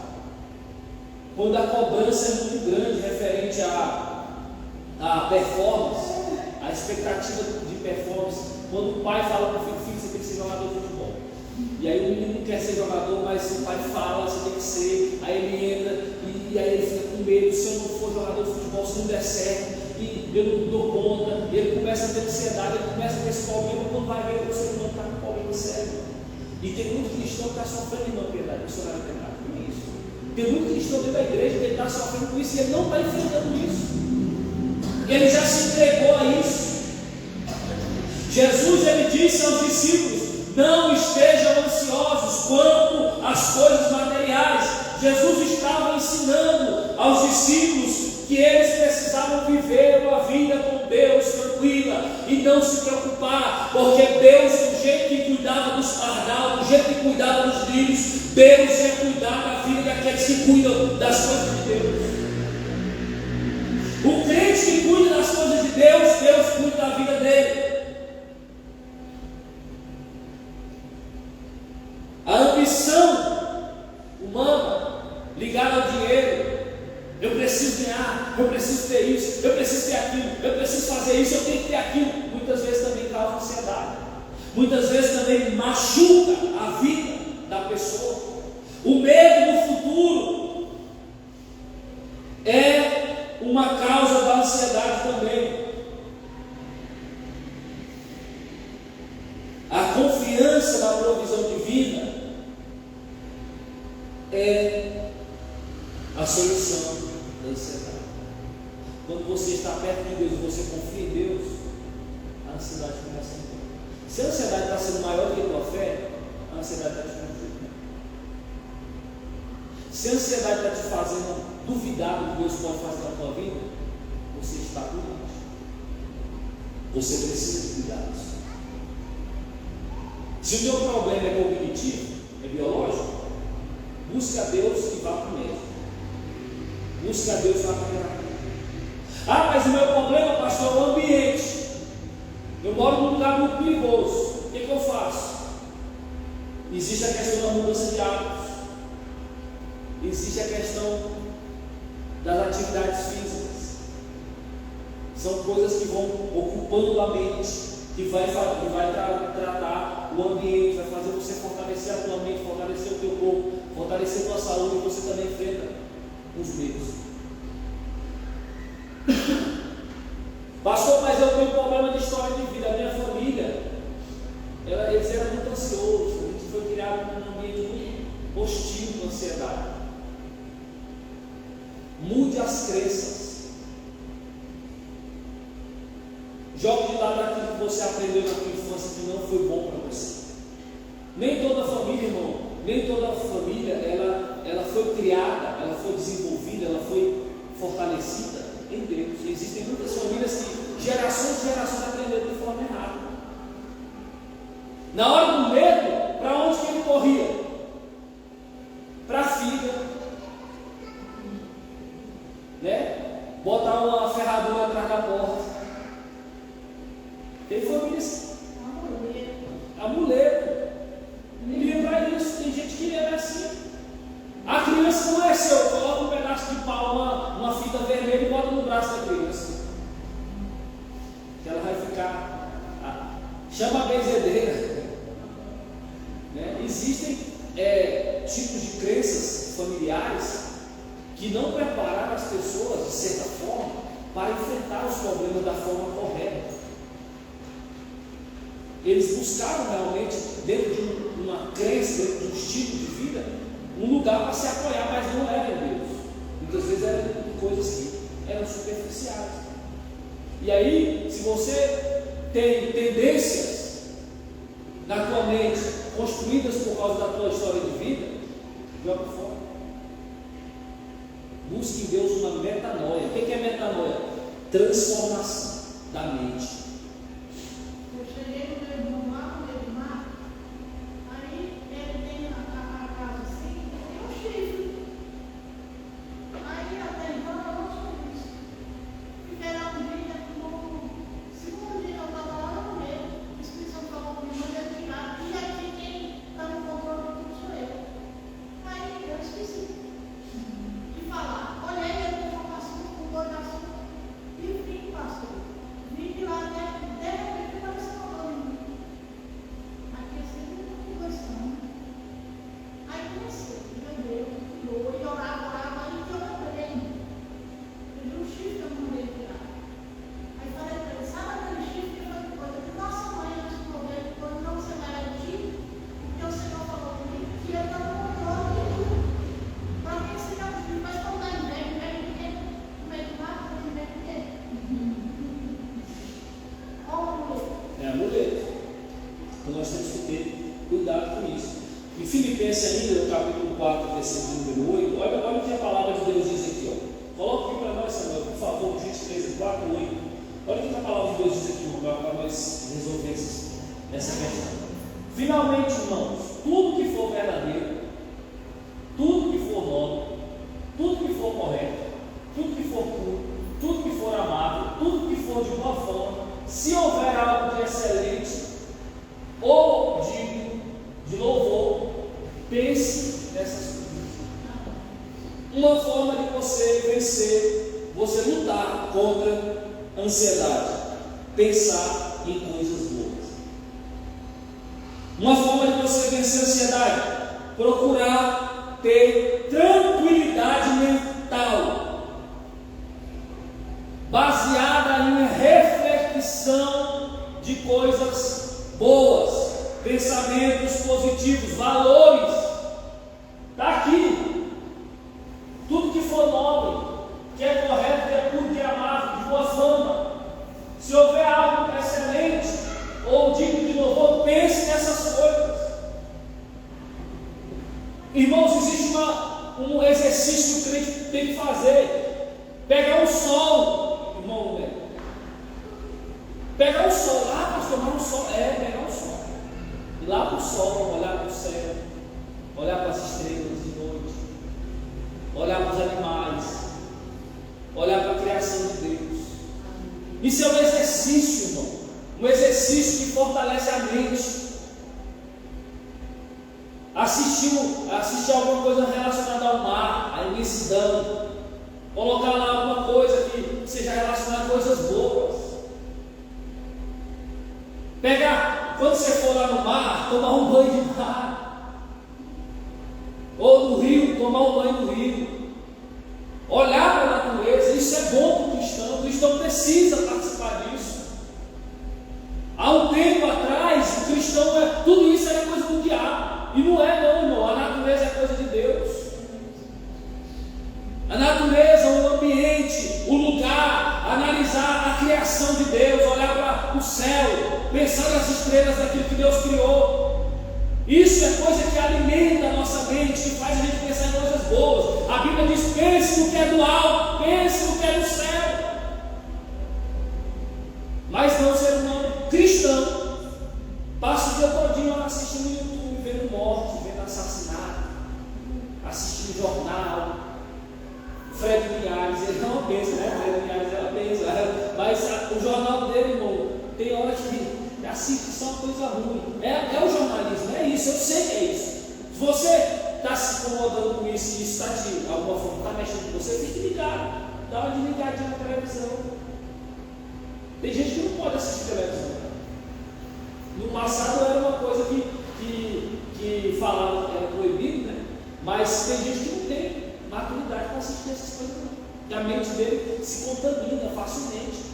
Quando a cobrança é muito grande referente a performance, a expectativa de performance, quando o pai fala para o filho: você tem que ser jogador de futebol. E aí o menino não quer ser jogador, mas o pai fala: você tem que ser. Aí ele entra e aí ele fica com medo: se eu não for jogador de futebol, se não der certo, e eu não dou conta. Ele começa a ter ansiedade, ele começa a ter esse problema. Quando vai ver, o ser humano está com problema sério. E tem muito cristão que está sofrendo uma piedade, missionário pecado com isso. Tem muito cristão dentro da igreja que ele está sofrendo com isso e ele não está enfrentando isso. Ele já se entregou a isso. Jesus, ele disse aos discípulos: não estejam ansiosos quanto às coisas materiais. Jesus estava ensinando aos discípulos que eles precisavam viver uma vida com Deus tranquila e não se preocupar, porque Deus, do jeito que cuidava dos pardal, do jeito que cuidava dos lírios, Deus ia cuidar da vida daqueles que cuidam das coisas de Deus. O crente que cuida das coisas de Deus, Deus cuida da vida dele. ligado ao dinheiro. Eu preciso ganhar, eu preciso ter isso, eu preciso ter aquilo, eu preciso fazer isso, eu tenho que ter aquilo. Muitas vezes também causa ansiedade, muitas vezes também machuca a vida da pessoa. O medo do futuro é uma causa da ansiedade também. A confiança na provisão divina é a solução da ansiedade. Quando você está perto de Deus e você confia em Deus, a ansiedade começa a embora. Se a ansiedade está sendo maior do que a tua fé, a ansiedade está te confundindo. Se a ansiedade está te fazendo duvidar do que Deus pode fazer na tua vida, você está doente. Você precisa de cuidados. Se o teu problema é cognitivo, é biológico, busca a Deus e vá para o médico. Busca a Deus e vá para a terapia. Ah, mas o meu problema, pastor, é o ambiente. Eu moro num lugar muito perigoso. O que eu faço? Existe a questão da mudança de hábitos. Existe a questão das atividades físicas. São coisas que vão ocupando a mente, que vai tratar o ambiente, vai fazer você fortalecer a tua mente, fortalecer o teu corpo, fortalecer a tua saúde, e você também enfrenta os medos. Pastor, mas eu tenho um problema de história de vida. A minha família, eles eram muito ansiosos. A gente foi criado num ambiente muito hostil com ansiedade. Mude as crenças. Jogue de lado aquilo que você aprendeu na sua infância que não foi bom para você. Nem toda família, irmão, nem toda família ela foi criada, ela foi desenvolvida, ela foi fortalecida em Deus. Existem muitas famílias que gerações e gerações aprenderam de forma errada. Na hora do medo, para onde que ele corria? Para a filha, né? Botar uma ferradura atrás da porta. Tem famílias, amuleto. Ninguém para isso. Tem gente que é assim. A criança não é seu. Coloca um pedaço de pau, uma fita vermelha e bota no braço da criança. Que ela vai ficar. Chama a benzedeira. Né? Existem tipos de crenças familiares que não prepararam as pessoas, de certa forma, para enfrentar os problemas da forma correta. Eles buscaram realmente, dentro de uma crença, dentro de um estilo de vida, um lugar para se apoiar, mas não era em Deus. Muitas vezes eram coisas que eram superficiais. E aí, se você tem tendências na tua mente construídas por causa da tua história de vida, joga fora. Busque em Deus uma metanoia. O que é metanoia? Transformação da mente. Eu cheguei no meu irmão lá no meio do mar, aí ele tem a casa assim, tem um chifre. Aí até então eu não tinha visto. Fiquei lá um dia, no segundo dia eu estava lá no meio, a inscrição falou comigo, mandei tirar, e aqui quem está no controle de tudo sou eu. Aí eu esqueci de falar. Olhei ele com formação, com dor na sua, e vim, pastor. Vim de lá dentro. Aí comecei, meu Deus, e orava, aí que eu lembrei. Eu vi um chifre que eu mandei tirar. Aí falei para ele, sabe aquele chifre que foi coisa que nossa mãe antes de morrer, quando não você vai agir, porque o Senhor falou comigo que ele está no controle de tudo. Para que você quer um chifre? Mas quando está em meio de quê? No meio do mar, em meio de quê? Olha o amuleto. É amuleto. Então nós temos que ter cuidado com isso. Em Filipenses ainda, no capítulo 4, versículo número 8, olha o que a palavra de Deus diz aqui. Ó. Coloque aqui para nós, Samuel, por favor, Juízes 13, 4, 8. Olha o que a palavra de Deus diz aqui, para nós resolvermos essa questão. Finalmente, irmãos, tudo que for verdadeiro, tudo que for nobre, tudo que for correto, tudo que for puro, tudo que for amável, tudo que for de boa forma, se houver algo de excelente ou digno de louvor, pense nessas coisas. Uma forma de você vencer, você lutar contra a ansiedade, pensar em coisas boas. Uma forma de você vencer a ansiedade, procurar ter tranquilidade mental, baseada em reflexão de coisas boas, pensamentos positivos, valores. Está aqui. Tudo que for nobre, que é correto, que é puro, que é amável, de boa fama. Se houver algo excelente ou digno de louvor, pense nessas coisas. Irmãos, existe um exercício que o crente tem que fazer. Pegar um sol, irmão, né? Pegar um sol, pastor, tomar um sol, pegar um sol. Ir lá para o sol, olhar para o céu, olhar para as estrelas de noite, olhar para os animais, olhar para a criação de Deus. Isso é um exercício, irmão, um exercício que fortalece a mente. Assistir alguma coisa relacionada ao mar, à imensidão, colocar lá alguma coisa que seja relacionada a coisas boas. Pegar, quando você for lá no mar, tomar um banho de mar, ou no rio, tomar um banho no rio, olhar para a natureza. Isso é bom para o cristão precisa participar disso. Há um tempo atrás, o cristão, tudo isso era coisa do diabo. E não é não, irmão. A natureza é coisa de Deus. A natureza, o ambiente, o lugar, analisar a criação de Deus, olhar para o céu, pensar nas estrelas daquilo que Deus criou. Isso é coisa que alimenta a nossa mente, que faz a gente pensar em coisas boas. A Bíblia diz: pense no que é do alto, pense no que é do céu. Mas não, ser humano cristão passa o dia todinho assistindo YouTube, vendo morte, vendo assassinato, assistindo jornal. Fred Linhares, ele é uma bênção, né? Fred Linhares é uma bênção, mas o jornal dele, irmão, tem hora que assiste só coisa ruim. É o jornalismo, é isso, eu sei que é isso. Se você está se incomodando com isso e isso está de alguma forma está mexendo com você, fique ligado, dá uma desligadinha na televisão. Tem gente que não pode assistir televisão. No passado era uma coisa que falava que era proibido, né? Mas tem gente que não tem maturidade para assistir essas coisas, não. E a mente dele se contamina facilmente.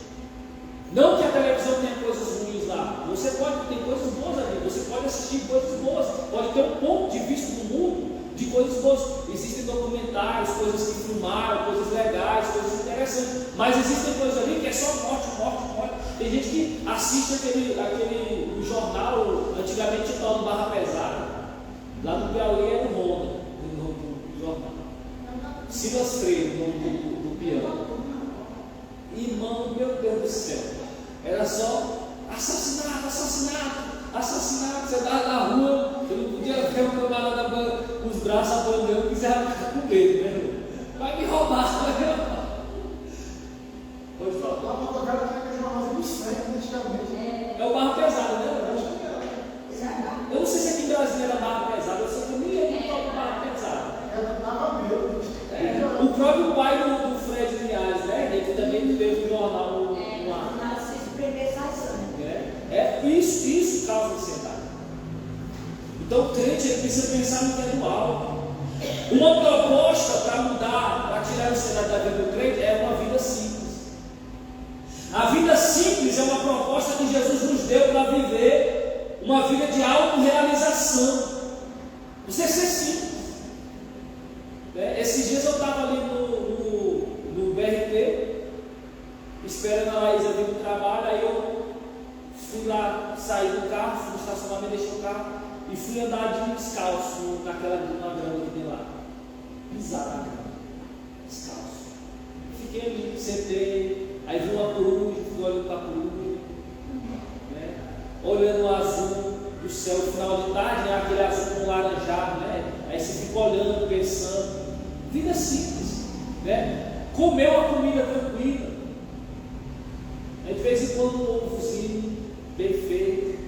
Não que a televisão tenha coisas ruins lá, você pode ter coisas boas ali, você pode assistir coisas boas, pode ter um ponto de vista do mundo de coisas boas. Existem documentários, coisas que filmaram, coisas legais, coisas interessantes, mas existem coisas ali que é só morte. Tem gente que assiste aquele jornal, antigamente tal do Barra Pesada, lá no Piauí era o Honda, no jornal. Silas Freire, do piano. Irmão, meu Deus do céu, era só assassinato. Você estava na rua, eu não podia ver o camarada com os braços abanando, quiser ficar com medo, né? Vai me roubar. Pode falar. Lá no lugar tem aquele jornalzinho do século, antigamente. É o Barra Pesada, né? Eu não sei se aqui em Brasília era Barra Pesada, eu sei que eu nem lembro qual é Barra Pesada. Dava medo. O próprio pai do Fred Linhares, né? Ele também teve um jornal no ar. Isso causa ansiedade. Então o crente ele precisa pensar no que é do alto. Uma proposta para mudar, para tirar a ansiedade da vida do crente é uma vida simples. A vida simples é uma proposta que Jesus nos deu para viver uma vida de autorrealização. Você ser simples. Esses dias eu estava ali no BRT, esperando a Laísa vir do trabalho, aí eu fui lá, saí do carro, fui no estacionamento, deixei o carro e fui andar de descalço na grama que tem lá. Pisar na grama, descalço. Fiquei ali, sentei, aí vi uma coruja, fui olhando para a coruja, né? Olhando o azul do céu, no final de tarde, né? Aquele azul com laranjado, né? Aí você fica olhando, pensando. Vida simples, né? Comer uma comida tranquila. Aí, de vez em quando um ovozinho bem feito,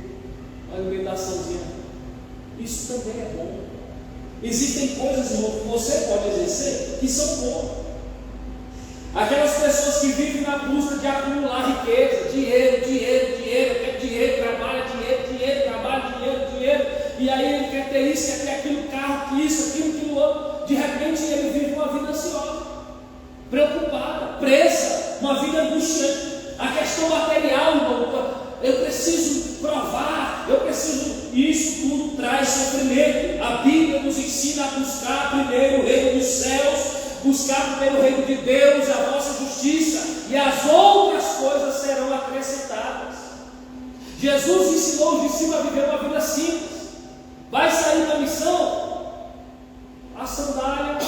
uma alimentaçãozinha. Isso também é bom. Existem coisas, irmão, que você pode exercer que são boas. Aquelas pessoas que vivem na busca de acumular riqueza, dinheiro, quer dinheiro, trabalha, dinheiro, e aí ele quer ter isso, quer ter aquilo, carro, isso, aquilo outro. De repente ele vive uma vida ansiosa, preocupada, presa, uma vida angustiante. A questão material, irmão, eu preciso provar, isso tudo traz sofrimento. A Bíblia nos ensina a buscar primeiro o reino dos céus, buscar primeiro o reino de Deus, a vossa justiça, e as outras coisas serão acrescentadas. Jesus ensinou os discípulos a viver uma vida simples. Vai sair da missão, a sandália,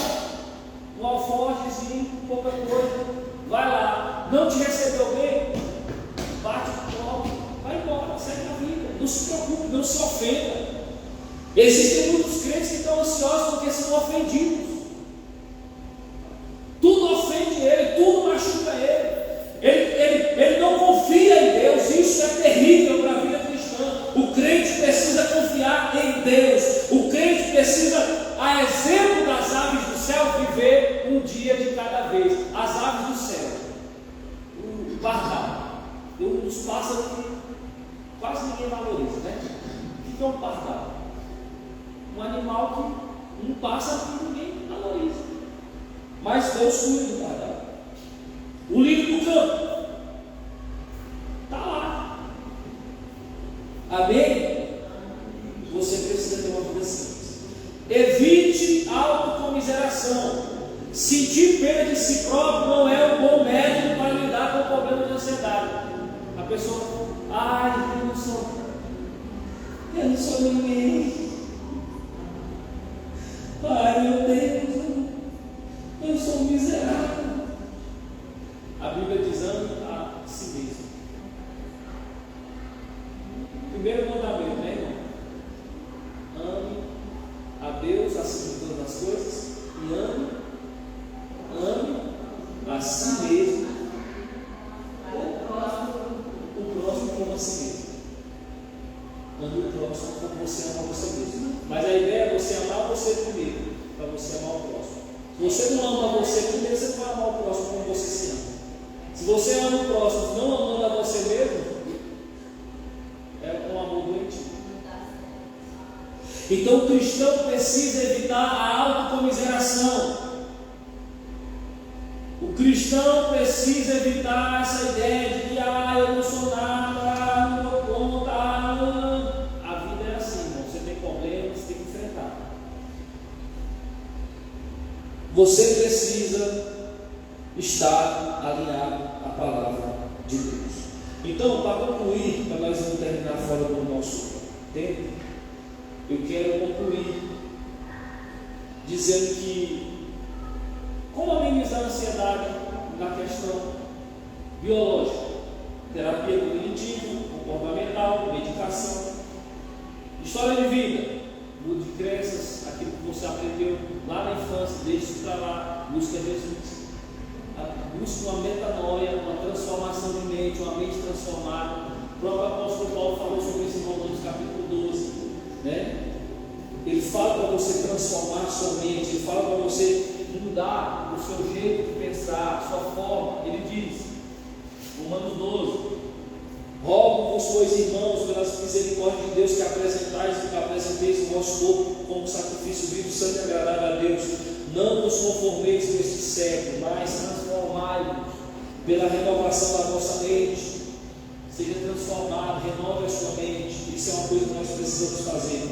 um alforjezinho, pouca coisa, vai lá. Não te recebeu bem, bate o copo, vai embora, segue a vida. Não se preocupe, não se ofenda. Existem muitos crentes que estão ansiosos porque são ofendidos. Tudo ofende ele, tudo machuca ele. Ele não confia em Deus. Isso é terrível para a vida cristã. O crente precisa confiar em Deus. O crente precisa, a exemplo das aves do céu, viver um dia de cada vez. As aves do céu, o pardal, os pássaros que quase ninguém valoriza, né? O que é um pardal? Um animal que, um pássaro que ninguém valoriza, mas Deus cuida do pardal. O lírio do campo está lá. Amém? Você precisa ter uma vida simples. Evite autocomiseração. Sentir pena de si próprio não é um bom método para lidar com o problema de ansiedade. A pessoa, eu não sou ninguém. Meu Deus, eu sou um miserável. A Bíblia diz: ame a si mesmo. Primeiro mandamento, né, irmão? Ame a Deus acima de todas as coisas e ame a si mesmo. O próximo como a si mesmo. Ame o próximo como você ama você mesmo. Mas a ideia é você amar você primeiro, para você amar o próximo. Se você não ama você primeiro, você não vai amar o próximo como você se ama. Se você ama o próximo não amando a você mesmo, é um amor doentio. Então o cristão precisa evitar a autocomiseração. O cristão precisa evitar essa ideia de que eu não sou nada, não dou conta, A vida é assim, irmão. Você tem problemas, você tem que enfrentar. Você precisa estar alinhado à palavra de Deus. Então, para concluir, para nós não terminar fora do nosso tempo, eu quero concluir dizendo que como amenizar a ansiedade na questão biológica, terapia cognitiva, comportamental, medicação, história de vida, mude de crenças, aquilo que você aprendeu lá na infância, deixe isso para lá, busca Jesus. Busca uma metanoia, uma transformação de mente, uma mente transformada. O próprio apóstolo Paulo falou sobre isso em Romanos capítulo 12, né? Ele fala para você transformar a sua mente, ele fala para você mudar o seu jeito de pensar, a sua forma. Ele diz, Romanos 12: rogo-vos, pois, irmãos, pelas misericórdias de Deus, que apresenteis o vosso corpo como sacrifício vivo, santo e agradável a Deus. Não vos conformeis com este século, mas transformai-vos pela renovação da vossa mente. Seja transformado, renove a sua mente. Isso é uma coisa que nós precisamos fazer.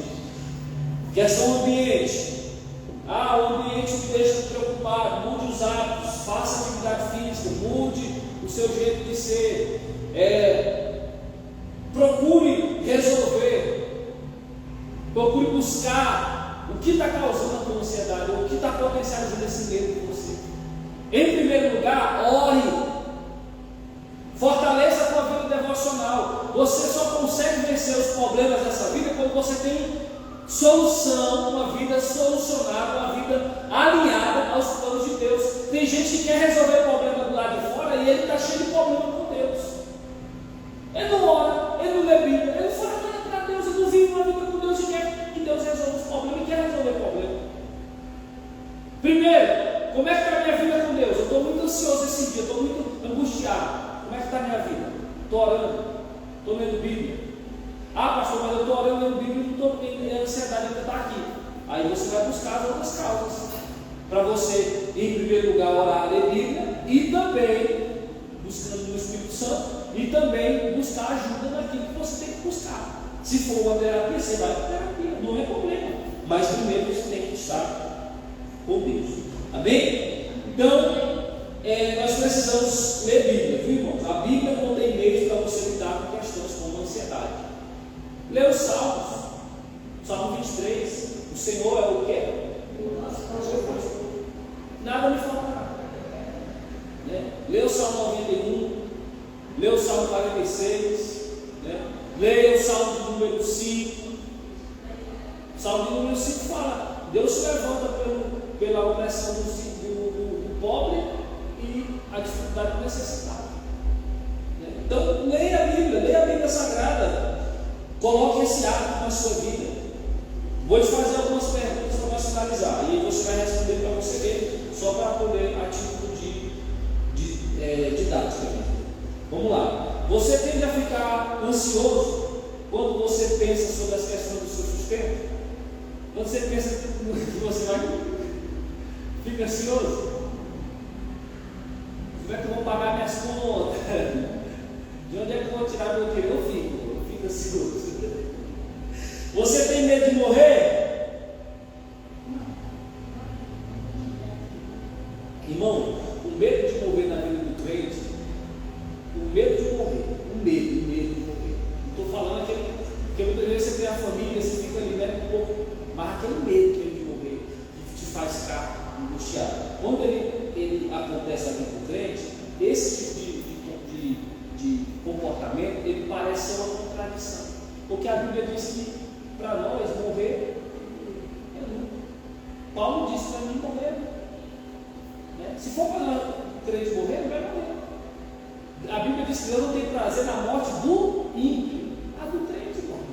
Questão ambiente. O ambiente me deixa preocupado. Mude os hábitos, faça atividade física, mude o seu jeito de ser. Procure resolver, procure buscar o que está causando a tua ansiedade, ou o que está potencializando esse medo em você. Em primeiro lugar, ore, fortaleça a tua vida devocional. Você só consegue vencer os problemas dessa vida quando você tem solução, uma vida solucionada, uma vida alinhada aos planos de Deus. Tem gente que quer resolver o problema do lado de fora e ele está cheio de problema com Deus. Ele não ora, ele não lê Bíblia, ele não faz nada para Deus, ele não vive uma vida com Deus e quer que Deus resolva os problemas e quer resolver o problema. dia, estou muito angustiado. Como é que está a minha vida? Estou orando, estou lendo Bíblia. Ah, pastor, mas eu estou orando, lendo Bíblia e não estou tendo ansiedade ainda está aqui. Aí você vai buscar as outras causas. Para você, em primeiro lugar, orar, ler Bíblia e também buscando no Espírito Santo e também buscar ajuda naquilo que você tem que buscar. Se for uma terapia, você vai para terapia, não é problema. Mas primeiro você tem que estar com Deus. Amém? Então, nós precisamos ler Bíblia, viu, irmãos? A Bíblia contém meios para você lidar com questões como ansiedade. Lê os Salmos. Salmo 23. O Senhor é o quê? Nada me faltará. Né? Lê o Salmo 91. Lê o Salmo 46. Né? Leia o Salmo de número 5. O Salmo de número 5 fala: Deus se levanta pela opressão do pobre e a dificuldade do necessitado. Então, leia a Bíblia Sagrada. Coloque esse hábito na sua vida. Vou te fazer algumas perguntas para você analisar. E aí você vai responder para você ver, só para poder a título de didática. Vamos lá. Você tende a ficar ansioso quando você pensa sobre as questões do seu sustento? Quando você pensa que você vai, fica ansioso? Como é que eu vou pagar minhas contas? De onde é que eu vou tirar meu dinheiro? Eu fico ansioso. Você tem medo de morrer? Irmão, o medo de morrer na vida do crente, o medo de morrer, o medo de morrer. Não estou falando que muitas vezes você tem a família, você fica ali, né, um pouco, mas aquele medo de morrer, que te faz ficar angustiado. Quando ele acontece na vida do crente, esse tipo de comportamento, ele parece ser uma contradição. Porque a Bíblia diz que para nós morrer é lucro. Paulo disse para mim morrer. Né? Se for para o crente morrer, não vai morrer. A Bíblia diz que Deus não tem prazer na morte do ímpio. A do crente morre. O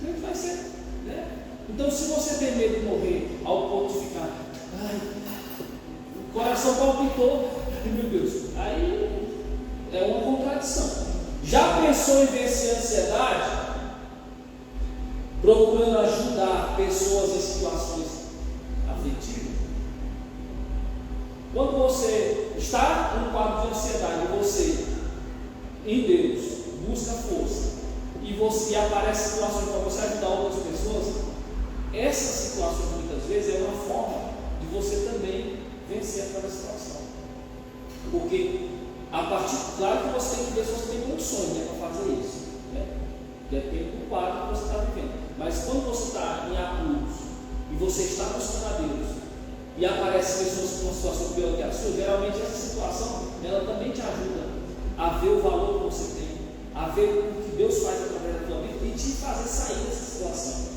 crente vai ser. Né? Então, se você tem medo de morrer ao ponto de ficar, ai, o coração palpitou, meu Deus, aí é uma contradição. Já pensou em vencer a ansiedade? Procurando ajudar pessoas em situações aflitivas. Quando você está em um quadro de ansiedade e você, em Deus, busca força e aparece situações para você ajudar outras pessoas, essas situações muitas vezes é uma forma de você também vencer aquela situação. Porque claro que você tem que ver se você tem condições, né, para fazer isso. Né? Depende do quadro que você está vivendo. Mas quando você está em apuros e você está buscando a Deus e aparecem pessoas com uma situação pior que a sua, geralmente essa situação ela também te ajuda a ver o valor que você tem, a ver o que Deus faz através da tua vida e te fazer sair dessa situação.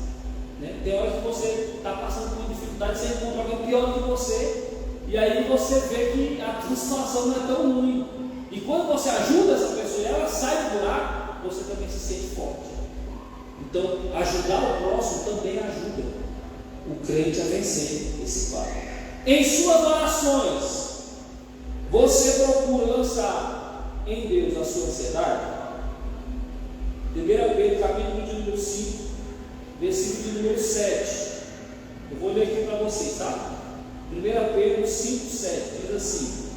Né? Tem hora que você está passando por uma dificuldade, você encontra alguém pior que você e aí você vê que a tua situação não é tão ruim. E quando você ajuda essa pessoa e ela sai do buraco, você também se sente forte. Então, ajudar o próximo também ajuda o crente a vencer esse quadro. Em suas orações, você procura lançar em Deus a sua ansiedade? 1 Pedro, capítulo de número 5, versículo de número 7. Eu vou ler aqui para vocês, tá? 1 Pedro 5, 7, diz assim.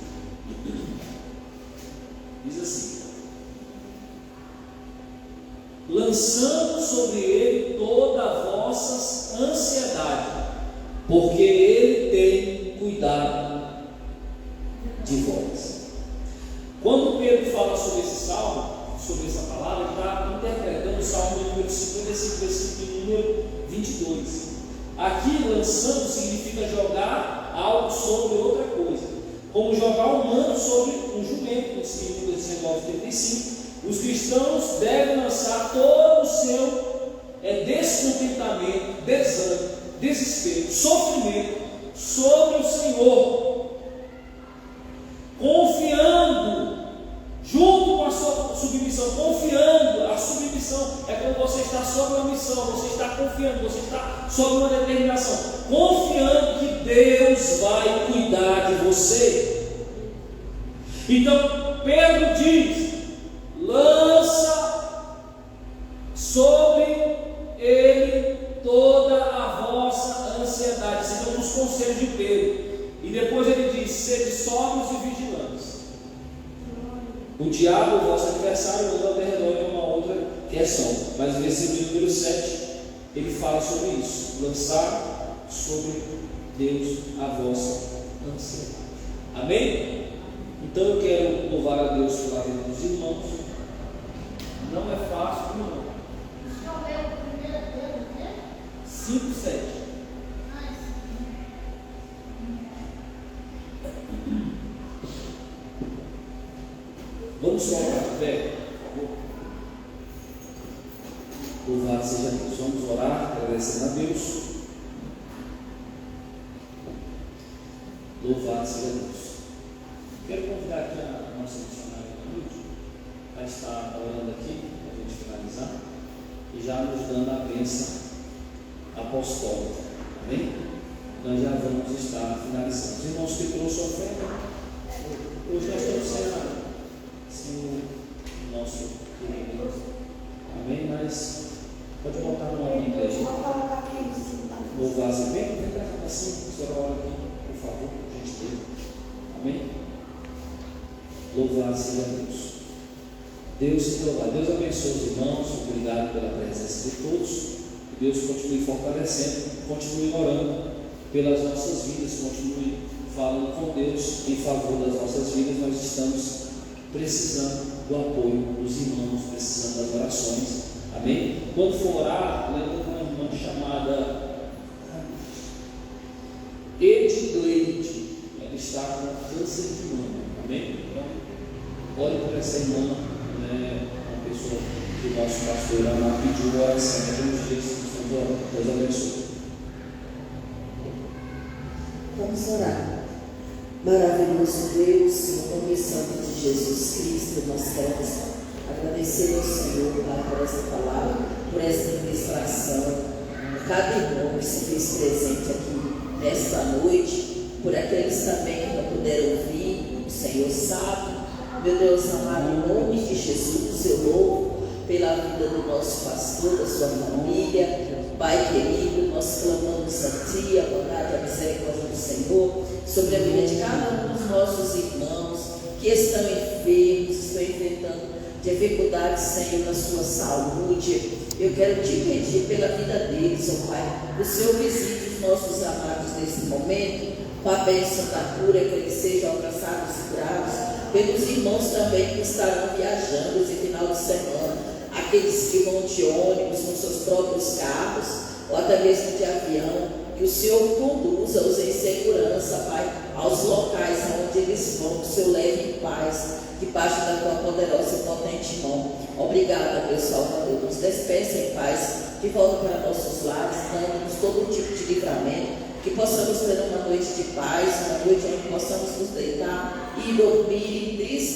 Lançando sobre ele toda a vossa ansiedade, porque ele tem cuidado de vós. Quando Pedro fala sobre esse salmo, sobre essa palavra, ele está interpretando o salmo número 55, versículo número 22. Aqui, lançando significa jogar algo sobre outra coisa, como jogar um manto sobre um jumento, no Lucas 19:35. Os cristãos devem lançar todo o seu descontentamento, desânimo, desespero, sofrimento sobre o Senhor, confiando, junto com a sua submissão, confiando. A submissão é quando você está sob uma missão, você está confiando, você está sob uma determinação, confiando que Deus vai cuidar de você. Então Pedro diz: lança sobre ele toda a vossa ansiedade. Esse é um dos conselhos de Pedro. E depois ele diz: sede sóbrios e vigilantes. O diabo, o vosso adversário, anda ao derredor de uma outra questão. Mas no versículo número 7, ele fala sobre isso: lançar sobre Deus a vossa ansiedade. Amém? Então eu quero louvar a Deus pela vida dos irmãos. Não é fácil, não. O senhor leu o primeiro Pedro, né? 5:7. Vamos colocar de pé. Louvado seja Deus. Vamos orar, agradecendo a Deus. Louvado seja Deus. Quero convidar aqui a nossa missionária da noite para estar orando aqui, para a gente finalizar, e já nos dando a bênção apostólica. Amém? Nós já vamos estar finalizando. Os irmãos que trouxeram oferta, hoje nós estamos sem o nosso querido. Amém? Mas pode voltar no Bíblia aí. Louvar se bem, vem cá assim, a senhora ora aqui, por favor, gentileza. Amém? Louvado seja Deus. Deus se louvar. Deus abençoe os irmãos. Obrigado pela presença de todos. Que Deus continue fortalecendo, continue orando pelas nossas vidas, continue falando com Deus em favor das nossas vidas. Nós estamos precisando do apoio dos irmãos, precisando das orações. Amém? Quando for orar, lembra de uma irmã chamada Edgleide. Ela está com câncer de mama. Amém? Então, ore por essa irmã, né? Uma pessoa que o nosso pastor Amar pediu oração. Nos dias que estamos orando. Deus abençoe. Vamos orar. Maravilhoso Deus, no nome santo de Jesus Cristo, nós queremos agradecer ao Senhor, Pai, por esta palavra, por esta ministração, por cada irmão que se fez presente aqui nesta noite, por aqueles também que não puderam ouvir. O Senhor sabe, meu Deus amado, em nome de Jesus, eu louvo pela vida do nosso pastor, da sua família. Pai querido, nós clamamos a Ti, a bondade e a misericórdia do Senhor sobre a vida de cada um dos nossos irmãos que estão enfermos, estão enfrentando dificuldades, Senhor, na sua saúde. Eu quero Te pedir pela vida deles, ó Pai, o Senhor visite os nossos amados nesse momento, com a bênção da cura, que eles sejam abraçados e curados, pelos irmãos também que estarão viajando esse final de semana, aqueles que vão de ônibus com seus próprios carros, ou até mesmo de avião, que o Senhor conduza-os em segurança, Pai, aos locais onde eles vão, que o Senhor leve em paz, debaixo da Tua poderosa e potente mão. Obrigada, Deus Salvador, nos despeça em paz, de volta para nossos lares, dando-nos todo tipo de livramento, que possamos ter uma noite de paz, uma noite onde possamos nos deitar e dormir e descansar.